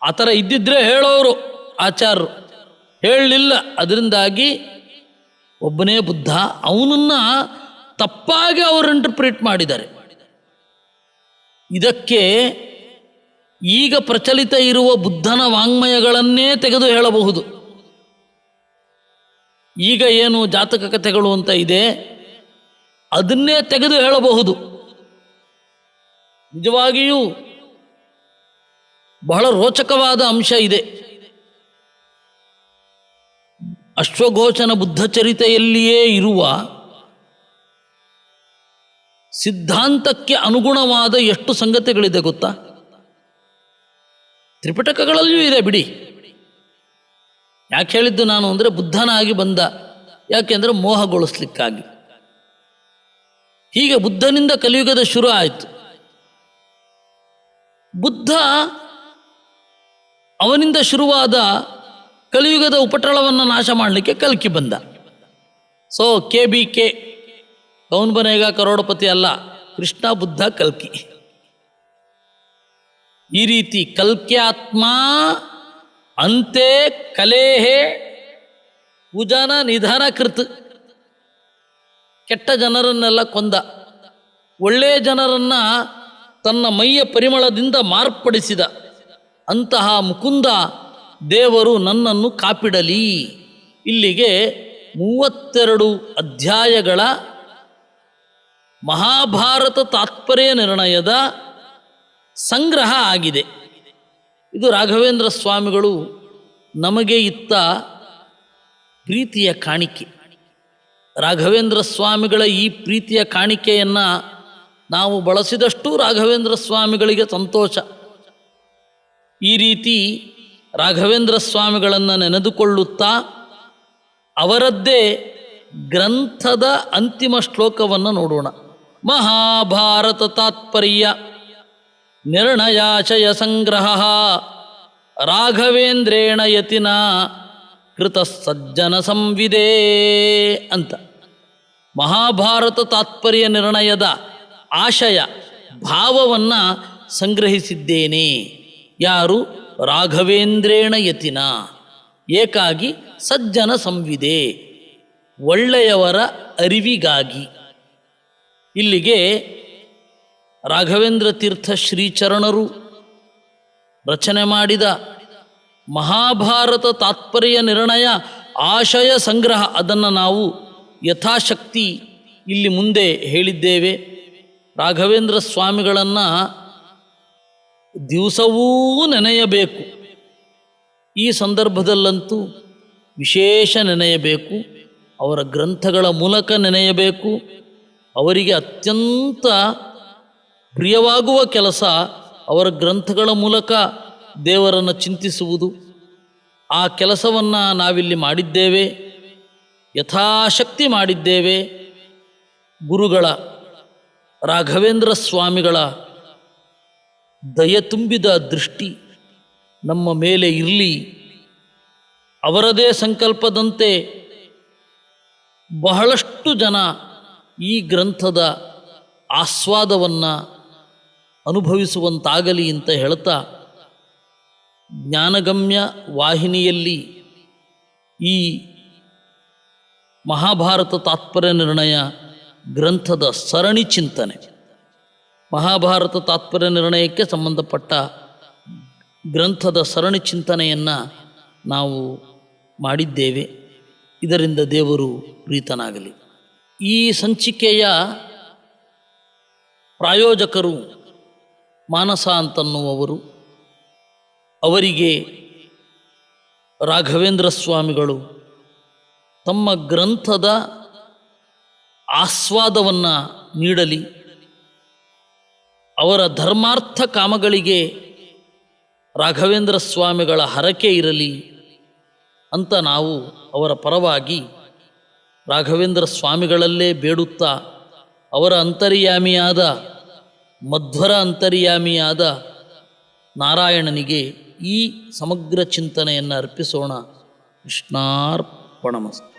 ಆ ಥರ ಇದ್ದಿದ್ರೆ ಹೇಳೋರು ಆಚಾರ್ಯರು, ಹೇಳಲಿಲ್ಲ. ಅದರಿಂದಾಗಿ ಒಬ್ಬನೇ ಬುದ್ಧ, ಅವನನ್ನು ತಪ್ಪಾಗಿ ಅವರು ಇಂಟರ್ಪ್ರಿಟ್ ಮಾಡಿದ್ದಾರೆ. ಇದಕ್ಕೆ ಈಗ ಪ್ರಚಲಿತ ಇರುವ ಬುದ್ಧನ ವಾಂಗ್ಮಯಗಳನ್ನೇ ತೆಗೆದು ಹೇಳಬಹುದು. ಈಗ ಏನು ಜಾತಕ ಕಥೆಗಳು ಅಂತ ಇದೆ, ಅದನ್ನೇ ತೆಗೆದು ಹೇಳಬಹುದು. ನಿಜವಾಗಿಯೂ ಬಹಳ ರೋಚಕವಾದ ಅಂಶ ಇದೆ. ಅಶ್ವಘೋಷನ ಬುದ್ಧಚರಿತೆಯಲ್ಲಿಯೇ ಇರುವ ಸಿದ್ಧಾಂತಕ್ಕೆ ಅನುಗುಣವಾದ ಎಷ್ಟು ಸಂಗತಿಗಳಿದೆ ಗೊತ್ತಾ? ತ್ರಿಪಿಟಕಗಳಲ್ಲಿಯೂ ಇದೆ ಬಿಡಿ. ಯಾಕೆ ಹೇಳಿದ್ದು ನಾನು ಅಂದರೆ ಬುದ್ಧನಾಗಿ ಬಂದ, ಯಾಕೆಂದರೆ ಮೋಹಗೊಳಿಸ್ಲಿಕ್ಕಾಗಿ. ಹೀಗೆ ಬುದ್ಧನಿಂದ ಕಲಿಯುಗದ ಶುರು ಆಯಿತು. ಬುದ್ಧ ಅವನಿಂದ ಶುರುವಾದ ಕಲಿಯುಗದ ಉಪಟಳವನ್ನು ನಾಶ ಮಾಡಲಿಕ್ಕೆ ಕಲ್ಕಿ ಬಂದ. ಸೊ KBK, ಕೌನ್ ಬನೇಗ ಕರೋಡಪತಿ ಅಲ್ಲ, ಕೃಷ್ಣ ಬುದ್ಧ ಕಲ್ಕಿ. ಈ ರೀತಿ ಕಲ್ಕ್ಯಾತ್ಮ ಅಂತೆ ಕಲೇಹೇ ಪೂಜಾನ ನಿಧಾನ ಕೃತ್. ಕೆಟ್ಟ ಜನರನ್ನೆಲ್ಲ ಕೊಂದ, ಒಳ್ಳೆಯ ಜನರನ್ನು ತನ್ನ ಮೈಯ ಪರಿಮಳದಿಂದ ಮಾರ್ಪಡಿಸಿದ ಅಂತಹ ಮುಕುಂದ ದೇವರು ನನ್ನನ್ನು ಕಾಪಿಡಲಿ. ಇಲ್ಲಿಗೆ 32 ಅಧ್ಯಾಯಗಳ ಮಹಾಭಾರತ ತಾತ್ಪರ್ಯ ನಿರ್ಣಯದ ಸಂಗ್ರಹ ಆಗಿದೆ. ಇದು ರಾಘವೇಂದ್ರ ಸ್ವಾಮಿಗಳು ನಮಗೆ ಇತ್ತ ಪ್ರೀತಿಯ ಕಾಣಿಕೆ. ರಾಘವೇಂದ್ರ ಸ್ವಾಮಿಗಳ ಈ ಪ್ರೀತಿಯ ಕಾಣಿಕೆಯನ್ನು ನಾವು ಬಳಸಿದಷ್ಟು ರಾಘವೇಂದ್ರ ಸ್ವಾಮಿಗಳಿಗೆ ಸಂತೋಷ. ಈ ರೀತಿ ರಾಘವೇಂದ್ರ ಸ್ವಾಮಿಗಳನ್ನು ನೆನೆದುಕೊಳ್ಳುತ್ತಾ ಅವರದ್ದೇ ಗ್ರಂಥದ ಅಂತಿಮ ಶ್ಲೋಕವನ್ನು ನೋಡೋಣ. ಮಹಾಭಾರತ ತಾತ್ಪರ್ಯ ನಿರ್ಣಯಾಶಯ ಸಂಗ್ರಹ ರಾಘವೇಂದ್ರೇಣ ಯತಿನ ಕೃತ ಸಜ್ಜನ ಸಂವಿದೆ ಅಂತ. ಮಹಾಭಾರತ ತಾತ್ಪರ್ಯ ನಿರ್ಣಯದ ಆಶಯ ಭಾವವನ್ನು ಸಂಗ್ರಹಿಸಿದ್ದೇನೆ. ಯಾರು? ರಾಘವೇಂದ್ರೇಣ ಯತಿನ, ಏಕಾಗಿ ಸಜ್ಜನ ಸಂವಿದೆ, ಒಳ್ಳೆಯವರ ಅರಿವಿಗಾಗಿ. ಇಲ್ಲಿಗೆ ರಾಘವೇಂದ್ರ ತೀರ್ಥ ಶ್ರೀಚರಣರು ರಚನೆ ಮಾಡಿದ ಮಹಾಭಾರತ ತಾತ್ಪರ್ಯ ನಿರ್ಣಯ ಆಶಯ ಸಂಗ್ರಹ, ಅದನ್ನು ನಾವು ಯಥಾಶಕ್ತಿ ಇಲ್ಲಿ ಮುಂದೆ ಹೇಳಿದ್ದೇವೆ. ರಾಘವೇಂದ್ರ ಸ್ವಾಮಿಗಳನ್ನು ದಿವಸವೂ ನೆನೆಯಬೇಕು. ಈ ಸಂದರ್ಭದಲ್ಲಂತೂ ವಿಶೇಷ ನೆನೆಯಬೇಕು. ಅವರ ಗ್ರಂಥಗಳ ಮೂಲಕ ನೆನೆಯಬೇಕು. ಅವರಿಗೆ ಅತ್ಯಂತ ಪ್ರಿಯವಾಗುವ ಕೆಲಸ ಅವರ ಗ್ರಂಥಗಳ ಮೂಲಕ ದೇವರನ್ನು ಚಿಂತಿಸುವುದು. ಆ ಕೆಲಸವನ್ನು ನಾವಿಲ್ಲಿ ಮಾಡಿದ್ದೇವೆ, ಯಥಾಶಕ್ತಿ ಮಾಡಿದ್ದೇವೆ. ಗುರುಗಳ ರಾಘವೇಂದ್ರ ಸ್ವಾಮಿಗಳ ದಯ ತುಂಬಿದ ದೃಷ್ಟಿ ನಮ್ಮ ಮೇಲೆ ಇರಲಿ. ಅವರದೇ ಸಂಕಲ್ಪದಂತೆ ಬಹಳಷ್ಟು ಜನ ಈ ಗ್ರಂಥದ ಆಸ್ವಾದವನ್ನು ಅನುಭವಿಸುವಂತಾಗಲಿ ಅಂತ ಹೇಳ್ತಾ, ಜ್ಞಾನಗಮ್ಯ ವಾಹಿನಿಯಲ್ಲಿ ಈ ಮಹಾಭಾರತ ತಾತ್ಪರ್ಯ ನಿರ್ಣಯ ಗ್ರಂಥದ ಸರಣಿ ಚಿಂತನೆ, ಮಹಾಭಾರತ ತಾತ್ಪರ್ಯ ನಿರ್ಣಯಕ್ಕೆ ಸಂಬಂಧಪಟ್ಟ ಗ್ರಂಥದ ಸರಣಿ ಚಿಂತನೆಯನ್ನು ನಾವು ಮಾಡಿದ್ದೇವೆ. ಇದರಿಂದ ದೇವರು ಪ್ರೀತನಾಗಲಿ. ಈ ಸಂಚಿಕೆಯ ಪ್ರಾಯೋಜಕರು ಮಾನಸ ಅಂತನ್ನುವವರು. ಅವರಿಗೆ ರಾಘವೇಂದ್ರ ಸ್ವಾಮಿಗಳು ತಮ್ಮ ಗ್ರಂಥದ ಆಸ್ವಾದವನ್ನು ನೀಡಲಿ, ಅವರ ಧರ್ಮಾರ್ಥ ಕಾಮಗಳಿಗೆ ರಾಘವೇಂದ್ರ ಸ್ವಾಮಿಗಳ ಹರಕೆ ಇರಲಿ ಅಂತ ನಾವು ಅವರ ಪರವಾಗಿ ರಾಘವೇಂದ್ರ ಸ್ವಾಮಿಗಳಲ್ಲೇ ಬೇಡುತ್ತಾ, ಅವರ ಅಂತರ್ಯಾಮಿಯಾದ ಮಧ್ವರ ಅಂತರ್ಯಾಮಿಯಾದ ನಾರಾಯಣನಿಗೆ ಈ ಸಮಗ್ರ ಚಿಂತನೆಯನ್ನು ಅರ್ಪಿಸೋಣ. ಕೃಷ್ಣಾರ್ಪಣಮಸ್ತು.